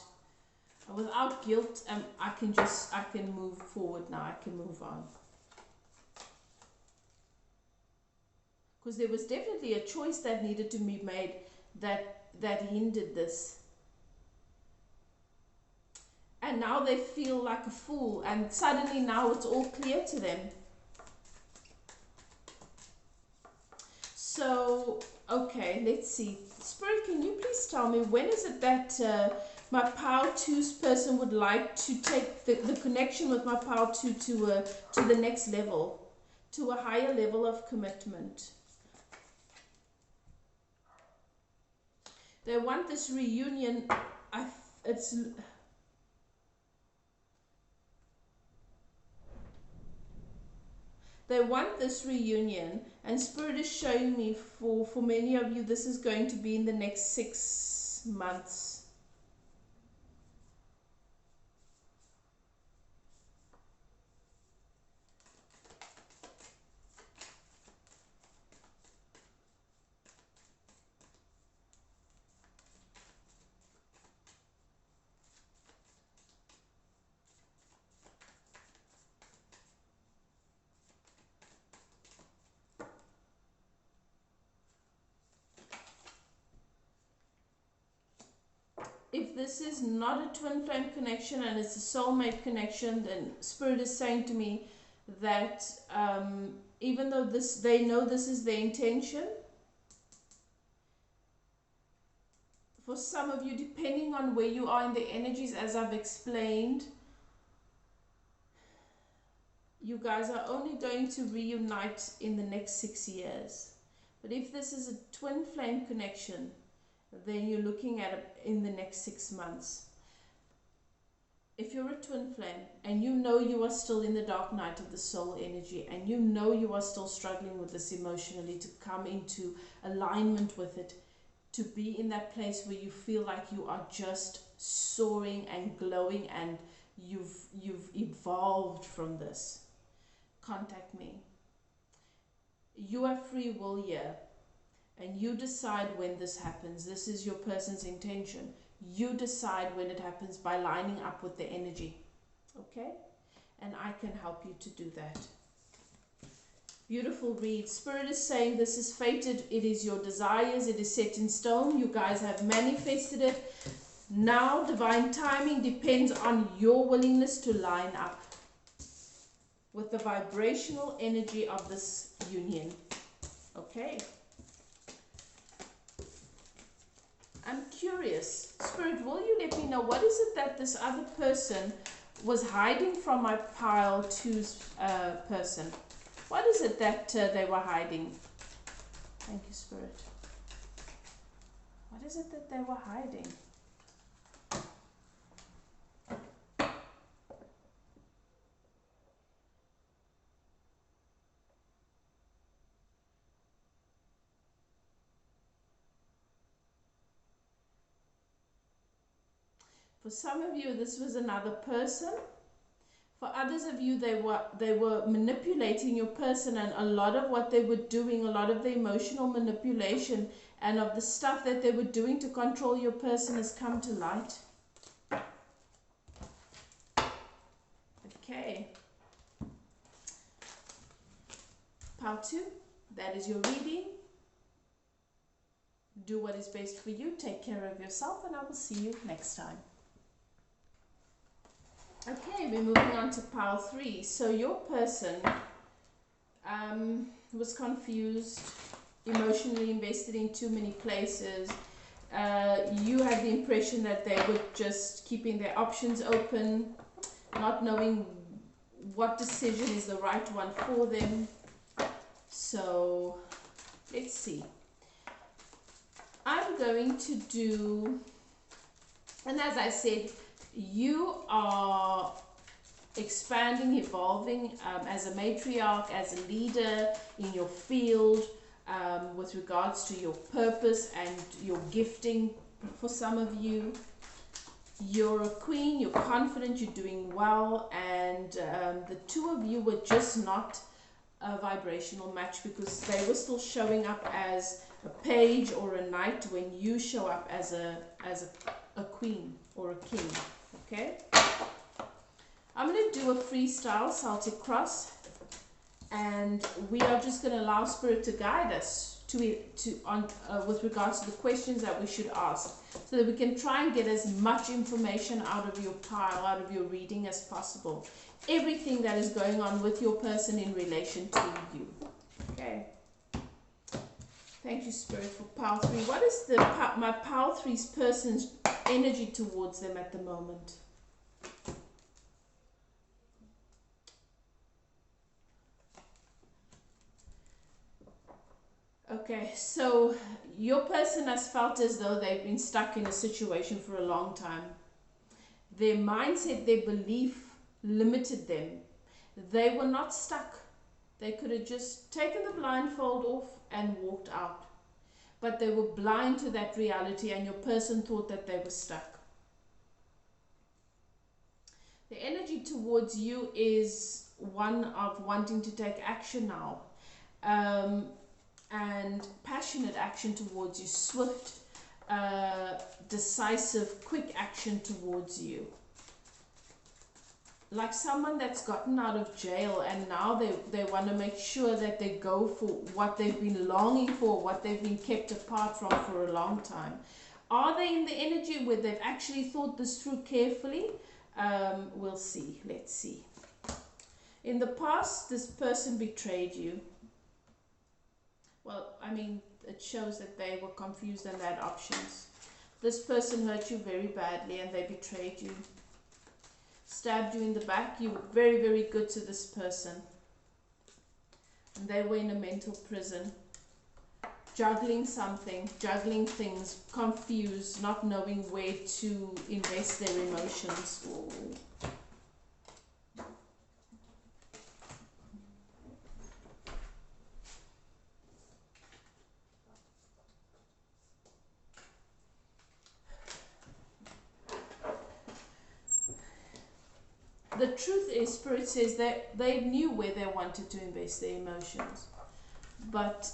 without guilt, I can move forward now. I can move on. Because there was definitely a choice that needed to be made that hindered this. And now they feel like a fool, and suddenly now it's all clear to them. So, okay, let's see. Spirit, can you please tell me, when is it that my Power 2's person would like to take the connection with my Power 2 to the next level, to a higher level of commitment? They want this reunion. It's They want this reunion, and Spirit is showing me for many of you, this is going to be in the next 6 months. If this is not a twin flame connection and it's a soulmate connection, then Spirit is saying to me that even though they know this is their intention, for some of you, depending on where you are in the energies, as I've explained, you guys are only going to reunite in the next 6 years. But if this is a twin flame connection, then you're looking at it in the next 6 months. If you're a twin flame and you know you are still in the dark night of the soul energy, and you know you are still struggling with this emotionally, to come into alignment with it, to be in that place where you feel like you are just soaring and glowing and you've evolved from this, contact me. You have free will here. And you decide when this happens. This is your person's intention. You decide when it happens by lining up with the energy. Okay? And I can help you to do that. Beautiful read. Spirit is saying this is fated. It is your desires. It is set in stone. You guys have manifested it. Now, divine timing depends on your willingness to line up with the vibrational energy of this union. Okay? I'm curious, Spirit, will you let me know what is it that this other person was hiding from my pile two's person? What is it that they were hiding? Thank you, Spirit. What is it that they were hiding? For some of you, this was another person. For others of you, they were manipulating your person, and a lot of what they were doing, a lot of the emotional manipulation and of the stuff that they were doing to control your person has come to light. Okay. Part 2, that is your reading. Do what is best for you. Take care of yourself, and I will see you next time. Okay, we're moving on to pile 3. So your person was confused, emotionally invested in too many places. You had the impression that they were just keeping their options open, not knowing what decision is the right one for them. So let's see. I'm going to do, and as I said, you are expanding, evolving as a matriarch, as a leader in your field, with regards to your purpose and your gifting. For some of you, you're a queen, you're confident, you're doing well, and the two of you were just not a vibrational match, because they were still showing up as a page or a knight when you show up as a queen or a king. Okay, I'm going to do a freestyle Celtic cross, and we are just going to allow Spirit to guide us with regards to the questions that we should ask, so that we can try and get as much information out of your pile, out of your reading as possible. Everything that is going on with your person in relation to you. Okay. Thank you, Spirit, for pile 3. What is my pile 3's person's energy towards them at the moment? Okay, so your person has felt as though they've been stuck in a situation for a long time. Their mindset, their belief limited them. They were not stuck. They could have just taken the blindfold off and walked out. But they were blind to that reality, and your person thought that they were stuck. The energy towards you is one of wanting to take action now, and passionate action towards you, swift, decisive, quick action towards you. Like someone that's gotten out of jail and now they want to make sure that they go for what they've been longing for, what they've been kept apart from for a long time. Are they in the energy where they've actually thought this through carefully? We'll see. Let's see. In the past, this person betrayed you. Well, I mean, it shows that they were confused and had options. This person hurt you very badly and they betrayed you. Stabbed you in the back. You were very, very good to this person. And they were in a mental prison. Juggling something, juggling things, confused, not knowing where to invest their emotions. Ooh. The truth is, Spirit says that they knew where they wanted to invest their emotions, but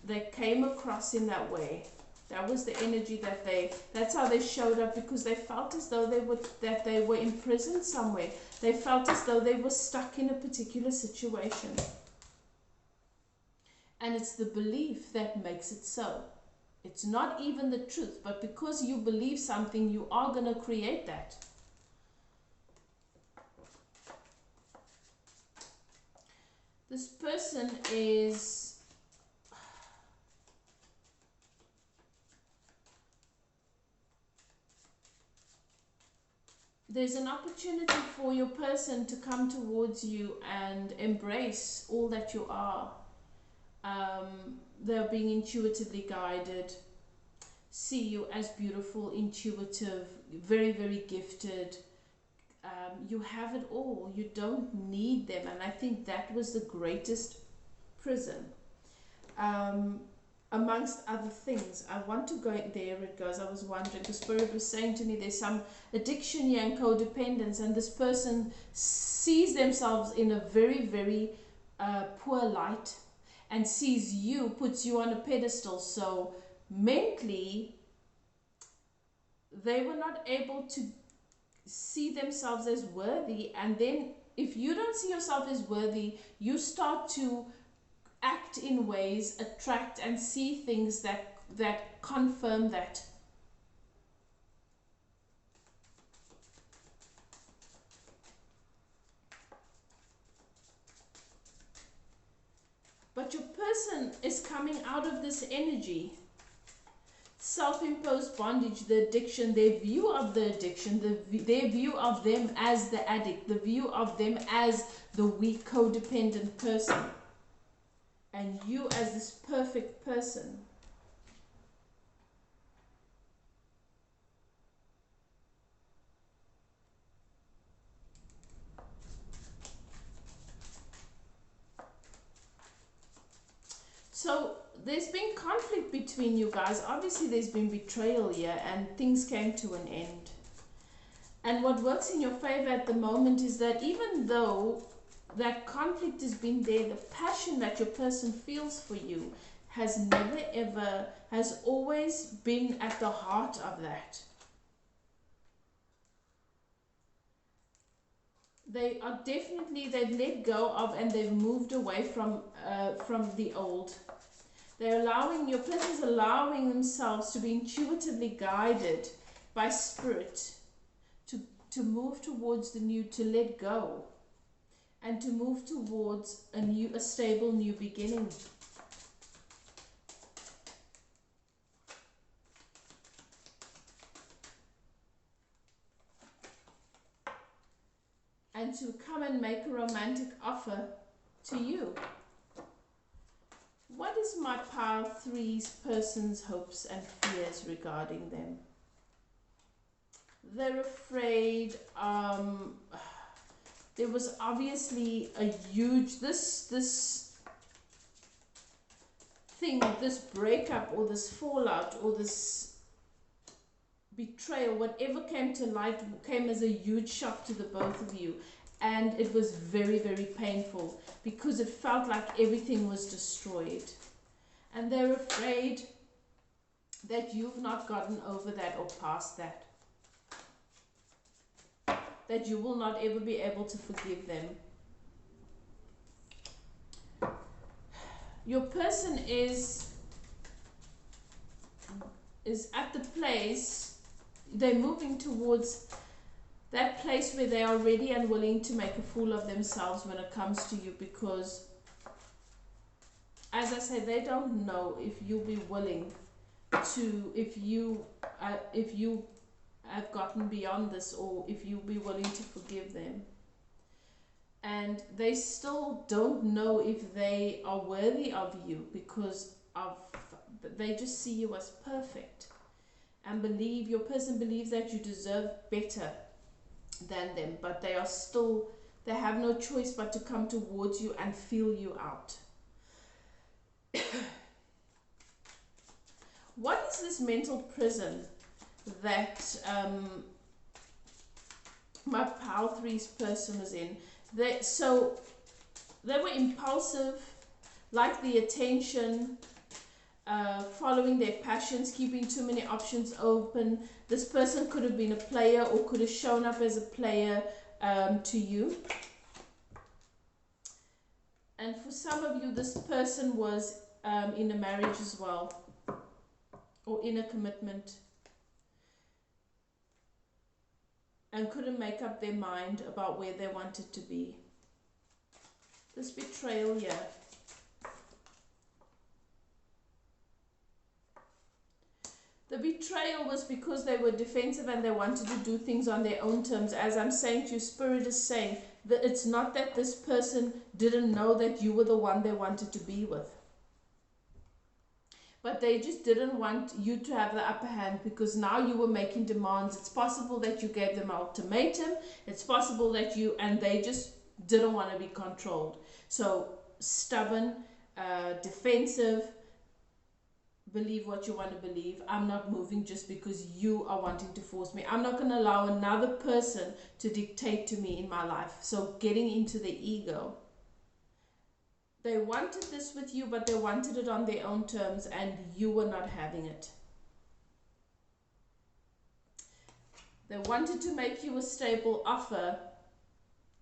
they came across in that way. That was the energy that that's how they showed up, because they felt as though they were imprisoned somewhere. They felt as though they were stuck in a particular situation. And it's the belief that makes it so. It's not even the truth, but because you believe something, you are going to create that. This person is there's an opportunity for your person to come towards you and embrace all that you are. They're being intuitively guided, see you as beautiful, intuitive, very, very gifted. You have it all. You don't need them. And I think that was the greatest prison. Amongst other things, I want to go there. It goes. I was wondering, the Spirit was saying to me, there's some addiction here and codependence, and this person sees themselves in a very, very poor light, and sees you, puts you on a pedestal. So mentally, they were not able to see themselves as worthy. And then if you don't see yourself as worthy, you start to act in ways, attract and see things that confirm that. But your person is coming out of this energy, self-imposed bondage, the addiction, their view of the addiction, their view of them as the addict, the view of them as the weak, codependent person, and you as this perfect person. So there's been conflict between you guys. Obviously there's been betrayal here, and things came to an end. And what works in your favor at the moment is that even though that conflict has been there, the passion that your person feels for you has never ever, has always been at the heart of that. They are definitely, they've let go of and they've moved away from the old. They're allowing, your person is allowing themselves to be intuitively guided by Spirit to move towards the new, to let go, and to move towards a stable new beginning. And to come and make a romantic offer to you. What is my pile three's person's hopes and fears regarding them? They're afraid. There was obviously a huge this thing, this breakup or this fallout or this betrayal, whatever came to light, came as a huge shock to the both of you, and it was very, very painful because it felt like everything was destroyed, and they're afraid that you've not gotten over that or past that, that you will not ever be able to forgive them. Your person is at the place, they're moving towards that place where they are ready and willing to make a fool of themselves when it comes to you, because, as I say, they don't know if you'll be willing to, if you have gotten beyond this, or if you'll be willing to forgive them. And they still don't know if they are worthy of you, because they just see you as perfect, and your person believes that you deserve better than them, but they have no choice but to come towards you and feel you out. What is this mental prison that my pile three's person was in? They were impulsive, like the attention, following their passions, keeping too many options open. This person could have been a player or could have shown up as a player to you. And for some of you, this person was in a marriage as well, or in a commitment, and couldn't make up their mind about where they wanted to be. This betrayal here. The betrayal was because they were defensive and they wanted to do things on their own terms. As I'm saying to you, Spirit is saying that it's not that this person didn't know that you were the one they wanted to be with, but they just didn't want you to have the upper hand, because now you were making demands. It's possible that you gave them an ultimatum. It's possible that they just didn't want to be controlled. So stubborn, defensive, believe what you want to believe. I'm not moving just because you are wanting to force me. I'm not going to allow another person to dictate to me in my life. So getting into the ego. They wanted this with you, but they wanted it on their own terms, and you were not having it. They wanted to make you a stable offer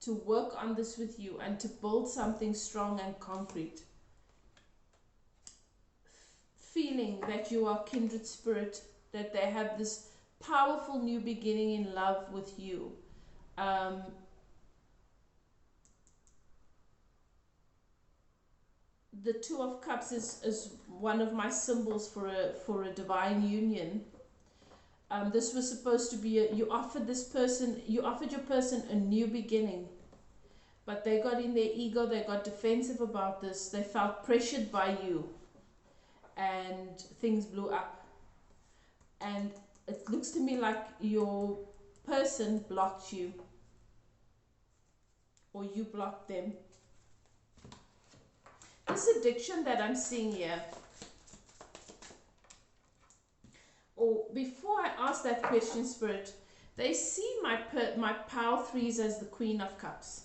to work on this with you and to build something strong and concrete. Feeling that you are kindred spirit, that they have this powerful new beginning in love with you. The Two of Cups is one of my symbols for a divine union. This was supposed to be you offered your person a new beginning, but they got in their ego, they got defensive about this, they felt pressured by you, and things blew up. And it looks to me like your person blocked you, or you blocked them. This addiction that I'm seeing here, or before I ask that question, Spirit, they see my pile threes as the Queen of Cups.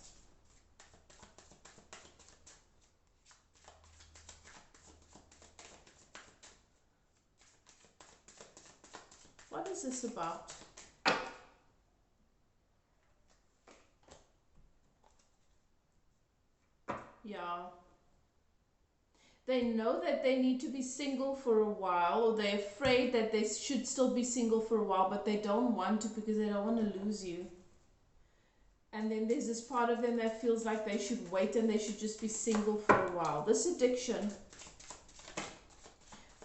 What is this about? Yeah. They know that they need to be single for a while, or they're afraid that they should still be single for a while, but they don't want to because they don't want to lose you. And then there's this part of them that feels like they should wait and they should just be single for a while. This addiction.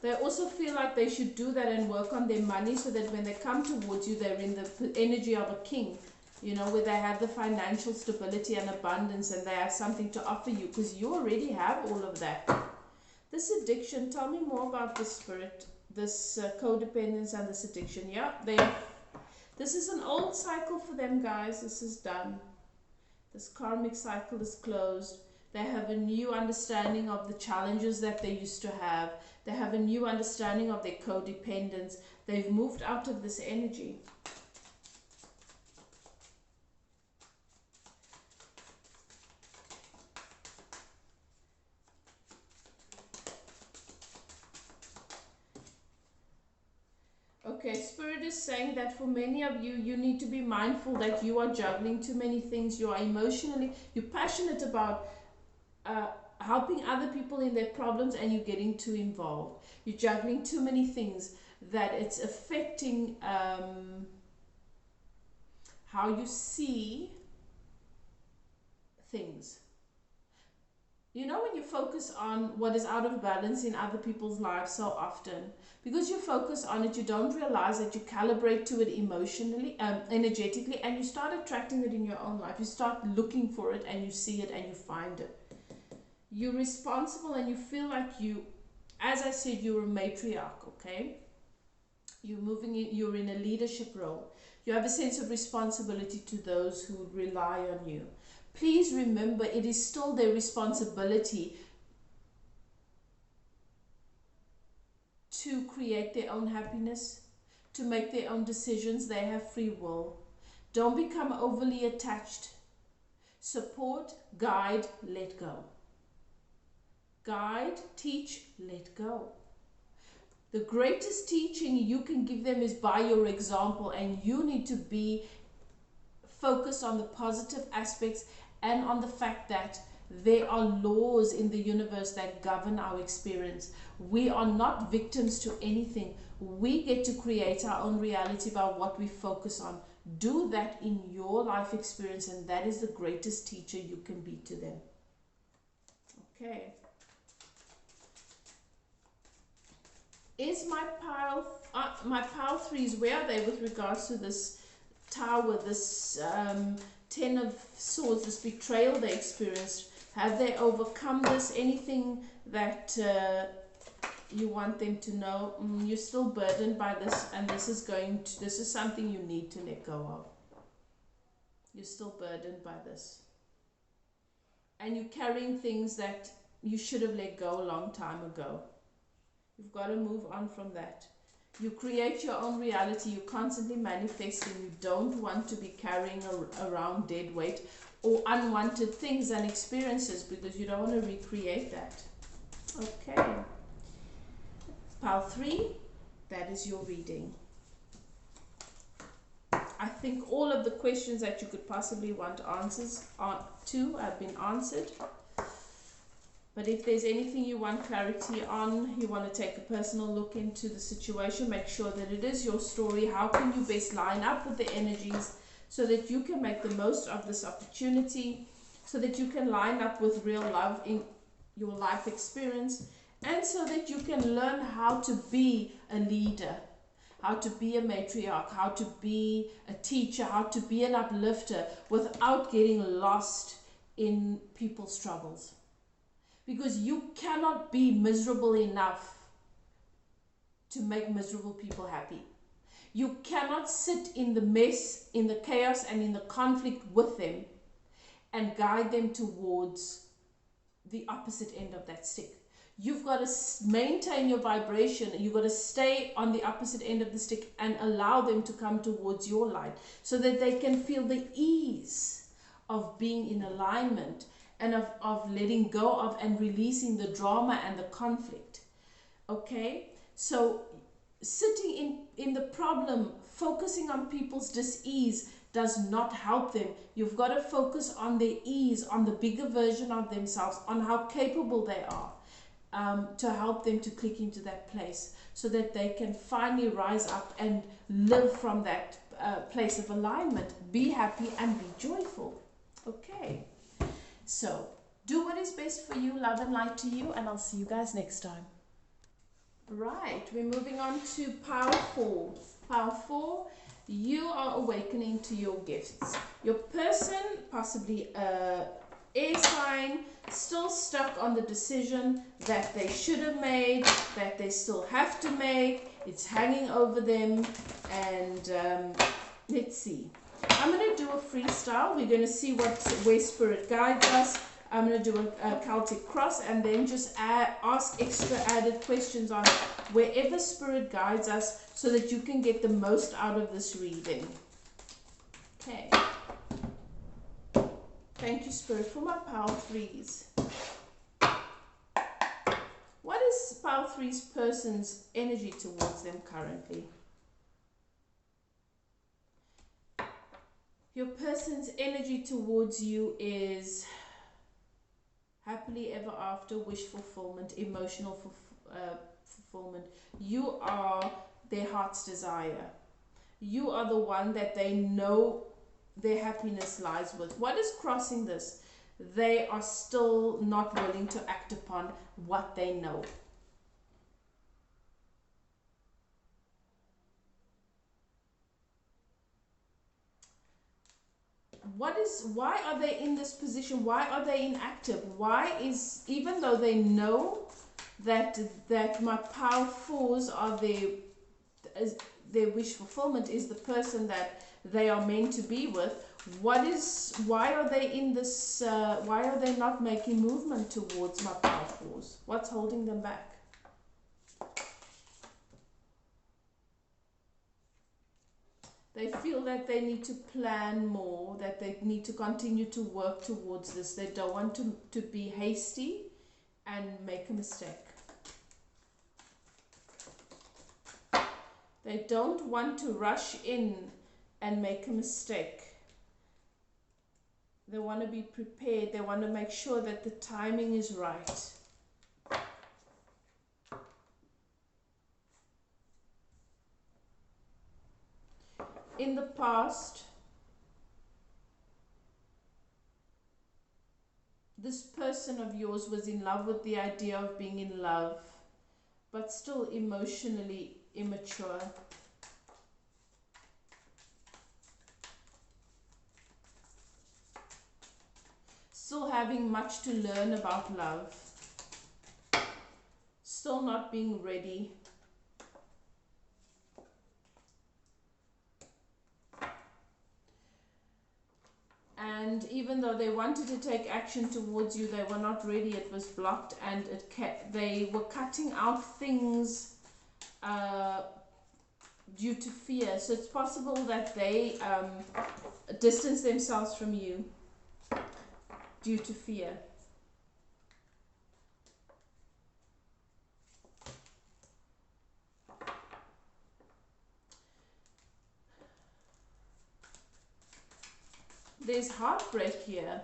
They also feel like they should do that and work on their money so that when they come towards you, they're in the energy of a king. You know, where they have the financial stability and abundance, and they have something to offer you, because you already have all of that. This addiction, tell me more about this spirit, this codependence and this addiction. Yeah, this is an old cycle for them, guys. This is done. This karmic cycle is closed. They have a new understanding of the challenges that they used to have. They have a new understanding of their codependence. They've moved out of this energy. Okay, Spirit is saying that for many of you, you need to be mindful that you are juggling too many things. You are emotionally, you're passionate about helping other people in their problems, and you're getting too involved. You're juggling too many things that it's affecting how you see things. You know, when you focus on what is out of balance in other people's lives so often, because you focus on it, you don't realize that you calibrate to it emotionally, energetically, and you start attracting it in your own life. You start looking for it, and you see it, and you find it. You're responsible, and you feel like you, as I said, you're a matriarch, okay? You're moving in, you're in a leadership role. You have a sense of responsibility to those who rely on you. Please remember, it is still their responsibility to create their own happiness, to make their own decisions. They have free will. Don't become overly attached. Support, guide, let go. Guide, teach, let go. The greatest teaching you can give them is by your example, and you need to be focused on the positive aspects and on the fact that there are laws in the universe that govern our experience. We are not victims to anything. We get to create our own reality by what we focus on. Do that in your life experience, and that is the greatest teacher you can be to them. Okay. Is my pile threes, where are they with regards to this tower, this 10 of swords, this betrayal they experienced? Have they overcome this? Anything that you want them to know? You're still burdened by this, and this is something you need to let go of. You're still burdened by this, and you're carrying things that you should have let go a long time ago. You've got to move on from that. You create your own reality. You're constantly manifesting. You don't want to be carrying around dead weight or unwanted things and experiences, because you don't want to recreate that. Okay. Pile 3, that is your reading. I think all of the questions that you could possibly want answers to have been answered. But if there's anything you want clarity on, you want to take a personal look into the situation, make sure that it is your story. How can you best line up with the energies so that you can make the most of this opportunity, so that you can line up with real love in your life experience, and so that you can learn how to be a leader, how to be a matriarch, how to be a teacher, how to be an uplifter without getting lost in people's struggles. Because you cannot be miserable enough to make miserable people happy. You cannot sit in the mess, in the chaos, and in the conflict with them and guide them towards the opposite end of that stick. You've got to maintain your vibration. You've got to stay on the opposite end of the stick and allow them to come towards your light, so that they can feel the ease of being in alignment and of letting go of and releasing the drama and the conflict. Okay? So sitting in the problem, focusing on people's dis-ease does not help them. You've got to focus on their ease, on the bigger version of themselves, on how capable they are, to help them to click into that place, so that they can finally rise up and live from that place of alignment. Be happy and be joyful. Okay? So, do what is best for you, love and light to you, and I'll see you guys next time. Right, we're moving on to pile 4. Pile 4, you are awakening to your gifts. Your person, possibly a Air sign, still stuck on the decision that they should have made, that they still have to make. It's hanging over them. And let's see. I'm going to do a freestyle. We're going to see where Spirit guides us. I'm going to do a Celtic cross and then just ask extra added questions on wherever Spirit guides us so that you can get the most out of this reading. Okay. Thank you, Spirit, for my Pile 3s. What is Pile 3's person's energy towards them currently? Your person's energy towards you is happily ever after, wish fulfillment, emotional fulfillment. You are their heart's desire. You are the one that they know their happiness lies with. What is crossing this? They are still not willing to act upon what they know. Why are they in this position? Why are they inactive? Why is, even though they know that my Pile 4s are their wish fulfillment, is the person that they are meant to be with, why are they in this, why are they not making movement towards my Pile 4s? What's holding them back? They feel that they need to plan more, that they need to continue to work towards this. They don't want to be hasty and make a mistake. They don't want to rush in and make a mistake. They want to be prepared. They want to make sure that the timing is right. In the past, this person of yours was in love with the idea of being in love, but still emotionally immature. Still having much to learn about love. Still not being ready. And even though they wanted to take action towards you, they were not ready. It was blocked, and they were cutting out things due to fear. So it's possible that they distance themselves from you due to fear. There's heartbreak here.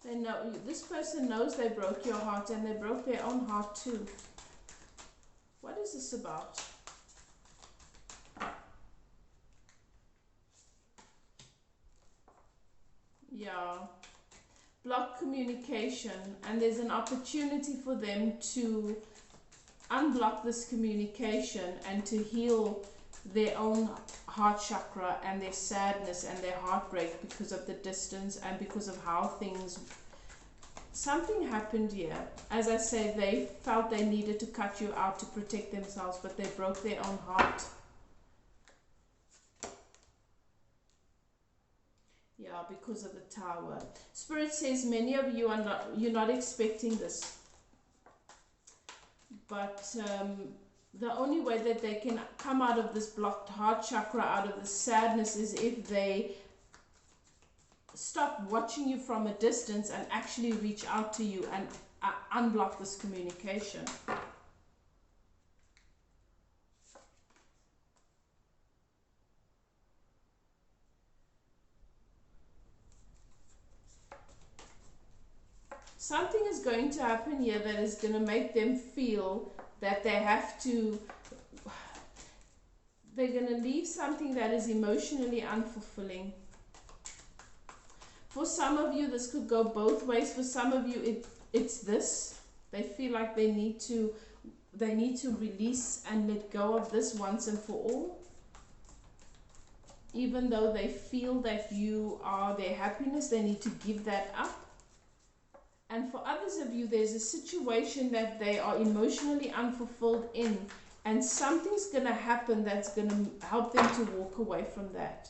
They know, this person knows they broke your heart, and they broke their own heart too. What is this about? Yeah. Block communication, and there's an opportunity for them to unblock this communication and to heal their own heart chakra and their sadness and their heartbreak because of the distance and because of how something happened here. As I say, they felt they needed to cut you out to protect themselves, but they broke their own heart. Yeah, because of the Tower. Spirit says many of you you're not expecting this, but the only way that they can come out of this blocked heart chakra, out of the sadness, is if they stop watching you from a distance and actually reach out to you and unblock this communication. Something is going to happen here that is going to make them feel that they have to, they're going to leave something that is emotionally unfulfilling. For some of you, this could go both ways. For some of you, it's this. They feel like they need to release and let go of this once and for all. even though they feel that you are their happiness, they need to give that up. And for others of you, there's a situation that they are emotionally unfulfilled in, and something's going to happen that's going to help them to walk away from that.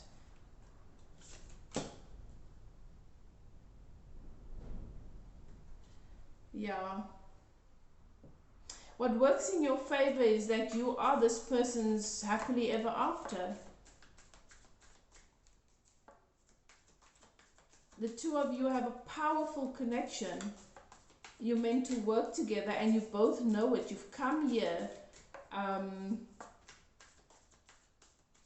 Yeah. What works in your favor is that you are this person's happily ever after. The two of you have a powerful connection. You're meant to work together and you both know it. You've come here.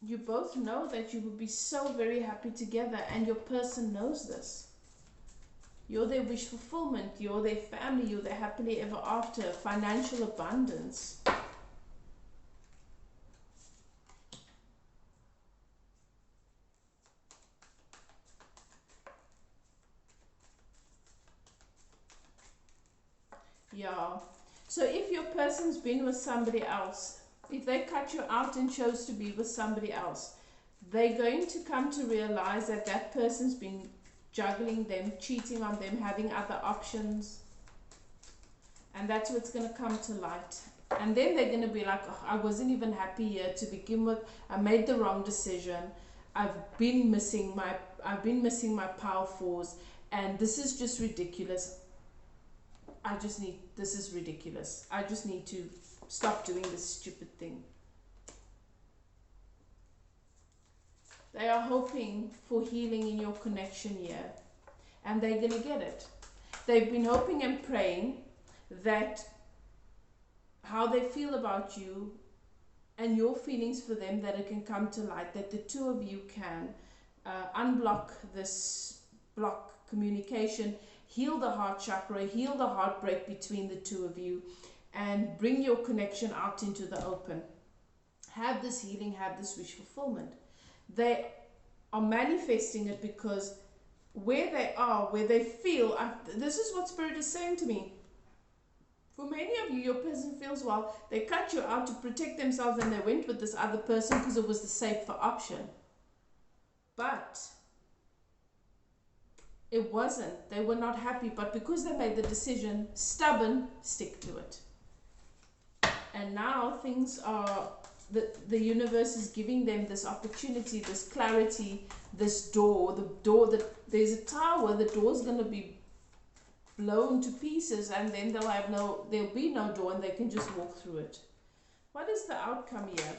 You both know that you would be so very happy together, and your person knows this. You're their wish fulfillment. You're their family. You're their happily ever after. Financial abundance. Yeah. So if your person's been with somebody else, if they cut you out and chose to be with somebody else, they're going to come to realize that that person's been juggling them, cheating on them, having other options. And that's what's going to come to light. And then they're going to be like, oh, I wasn't even happy here to begin with. I made the wrong decision. I've been missing my power fours, and this is just ridiculous. This is ridiculous. I just need to stop doing this stupid thing. They are hoping for healing in your connection here, and they're going to get it. They've been hoping and praying that how they feel about you and your feelings for them, that it can come to light, that the two of you can unblock this block communication, heal the heart chakra, heal the heartbreak between the two of you, and bring your connection out into the open. Have this healing, have this wish fulfillment. They are manifesting it because where they are, where they feel, this is what Spirit is saying to me. For many of you, your person feels, well, they cut you out to protect themselves and they went with this other person because it was the safer option. But it wasn't. They were not happy, but because they made the decision, stubborn, stick to it. And now things are, the universe is giving them this opportunity, this clarity, this door, there's a tower, the door's going to be blown to pieces, and then there'll be no door and they can just walk through it. What is the outcome here?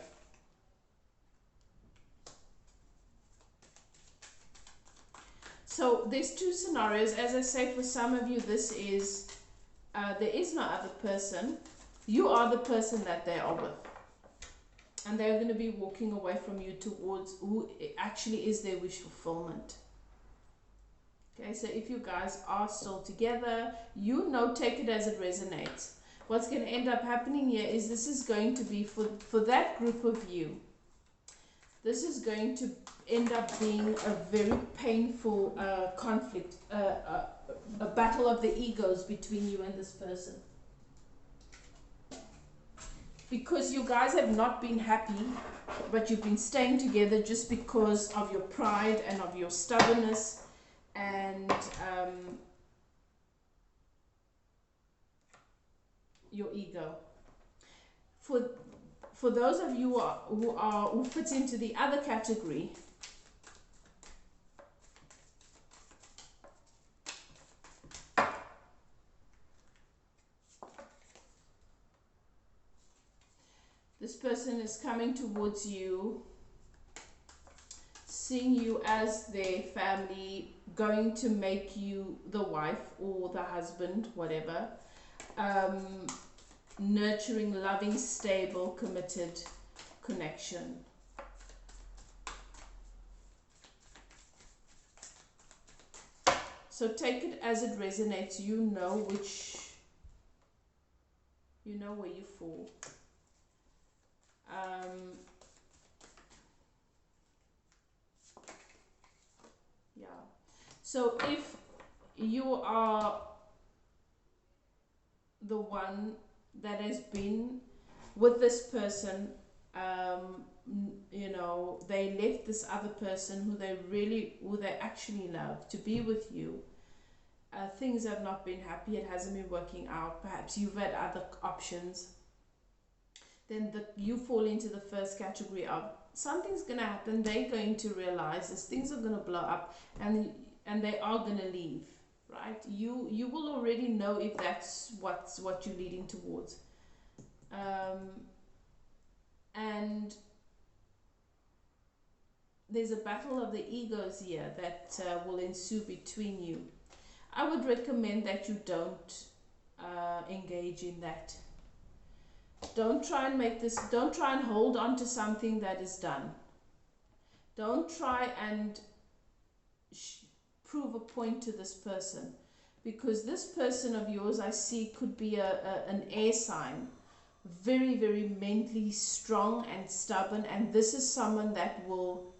So there's two scenarios. As I say, for some of you, this is, there is no other person. You are the person that they are with. And they're going to be walking away from you towards who actually is their wish fulfillment. Okay, so if you guys are still together, take it as it resonates. What's going to end up happening here is this is going to be for that group of you. This is going to end up being a very painful conflict, a battle of the egos between you and this person. Because you guys have not been happy, but you've been staying together just because of your pride and of your stubbornness and your ego. For those of you who fit into the other category, this person is coming towards you, seeing you as their family, going to make you the wife or the husband, whatever. Nurturing, loving, stable, committed connection. So take it as it resonates. You know where you fall. Yeah. So if you are the one that has been with this person you know, they left this other person who they actually love to be with you. Things have not been happy, it hasn't been working out, perhaps you've had other options, then you fall into the first category of something's going to happen, they're going to realize this, things are going to blow up, and they are going to leave, right? You will already know if that's what you're leading towards. And there's a battle of the egos here that will ensue between you. I would recommend that you don't engage in that. Don't try and hold on to something that is done. Don't try and prove a point to this person, because this person of yours I see could be an air sign, very, very mentally strong and stubborn, and this is someone that will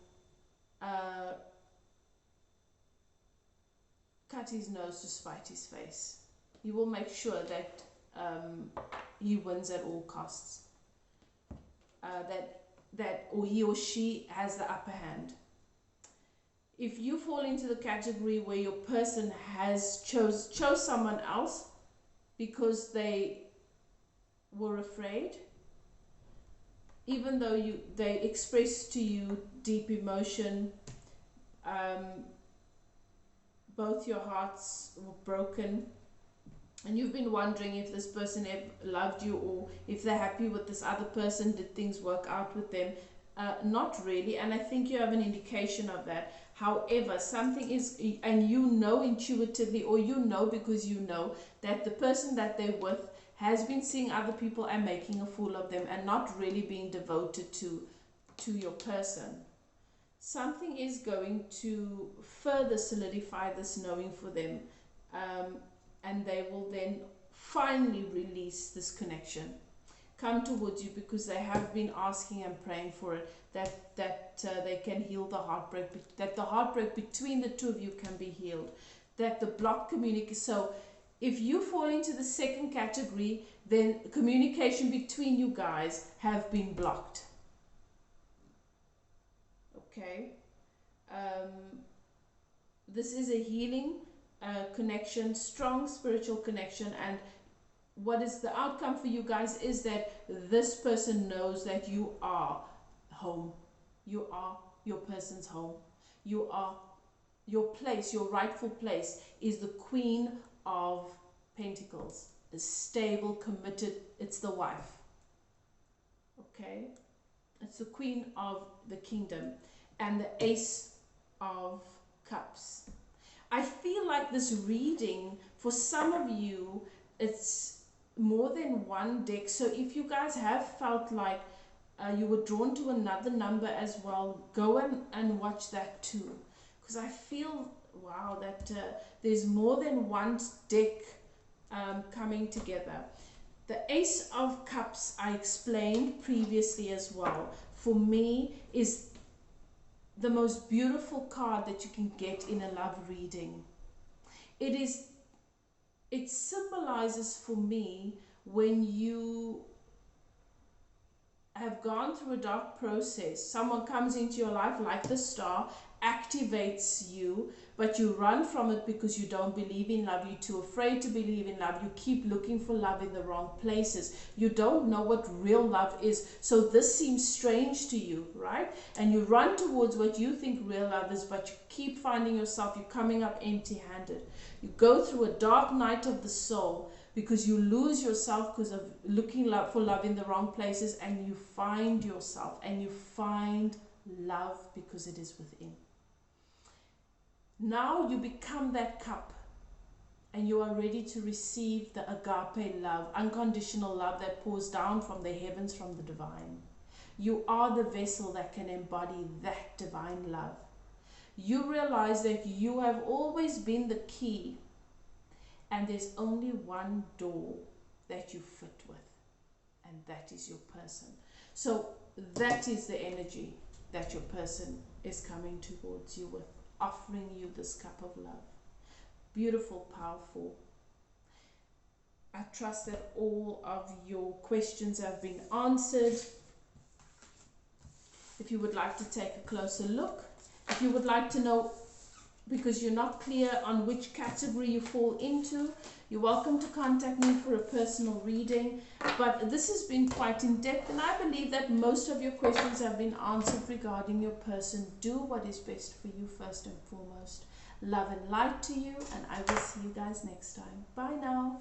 cut his nose to spite his face. He will make sure that he wins at all costs. Or he or she has the upper hand. If you fall into the category where your person has chose someone else because they were afraid, even though they expressed to you deep emotion, both your hearts were broken, and you've been wondering if this person ever loved you, or if they're happy with this other person, did things work out with them? Not really, and I think you have an indication of that. However, something is, and you know intuitively, or you know because you know that the person that they're with has been seeing other people and making a fool of them and not really being devoted to your person. Something is going to further solidify this knowing for them, and they will then finally release this connection, come towards you, because they have been asking and praying for it, that they can heal the heartbreak, that the heartbreak between the two of you can be healed, that the blocked communication. So if you fall into the second category, then communication between you guys have been blocked. Okay, this is a healing connection, strong spiritual connection, and what is the outcome for you guys is that this person knows that you are home. You are your person's home. You are your place, your rightful place is the Queen of Pentacles, is stable, committed. It's the wife. Okay, it's the Queen of the Kingdom and the Ace of Cups. I feel like this reading for some of you, it's more than one deck. So if you guys have felt like you were drawn to another number as well, go and watch that too, because I feel, wow, that there's more than one deck coming together. The Ace of Cups, I explained previously as well, for me is the most beautiful card that you can get in a love reading. It symbolizes for me when you have gone through a dark process, someone comes into your life like the Star, activates you, but you run from it because you don't believe in love, you're too afraid to believe in love, you keep looking for love in the wrong places, you don't know what real love is, so this seems strange to you, right? And you run towards what you think real love is, but you keep finding yourself, you're coming up empty-handed. You go through a dark night of the soul because you lose yourself because of looking for love in the wrong places, and you find yourself and you find love because it is within. Now you become that cup and you are ready to receive the agape love, unconditional love that pours down from the heavens, from the divine. You are the vessel that can embody that divine love. You realize that you have always been the key, and there's only one door that you fit with, and that is your person. So that is the energy that your person is coming towards you with, offering you this cup of love. Beautiful, powerful. I trust that all of your questions have been answered. if you would like to take a closer look. If you would like to know, because you're not clear on which category you fall into, you're welcome to contact me for a personal reading. But this has been quite in depth, and I believe that most of your questions have been answered regarding your person. Do what is best for you first and foremost. Love and light to you, and I will see you guys next time. Bye now.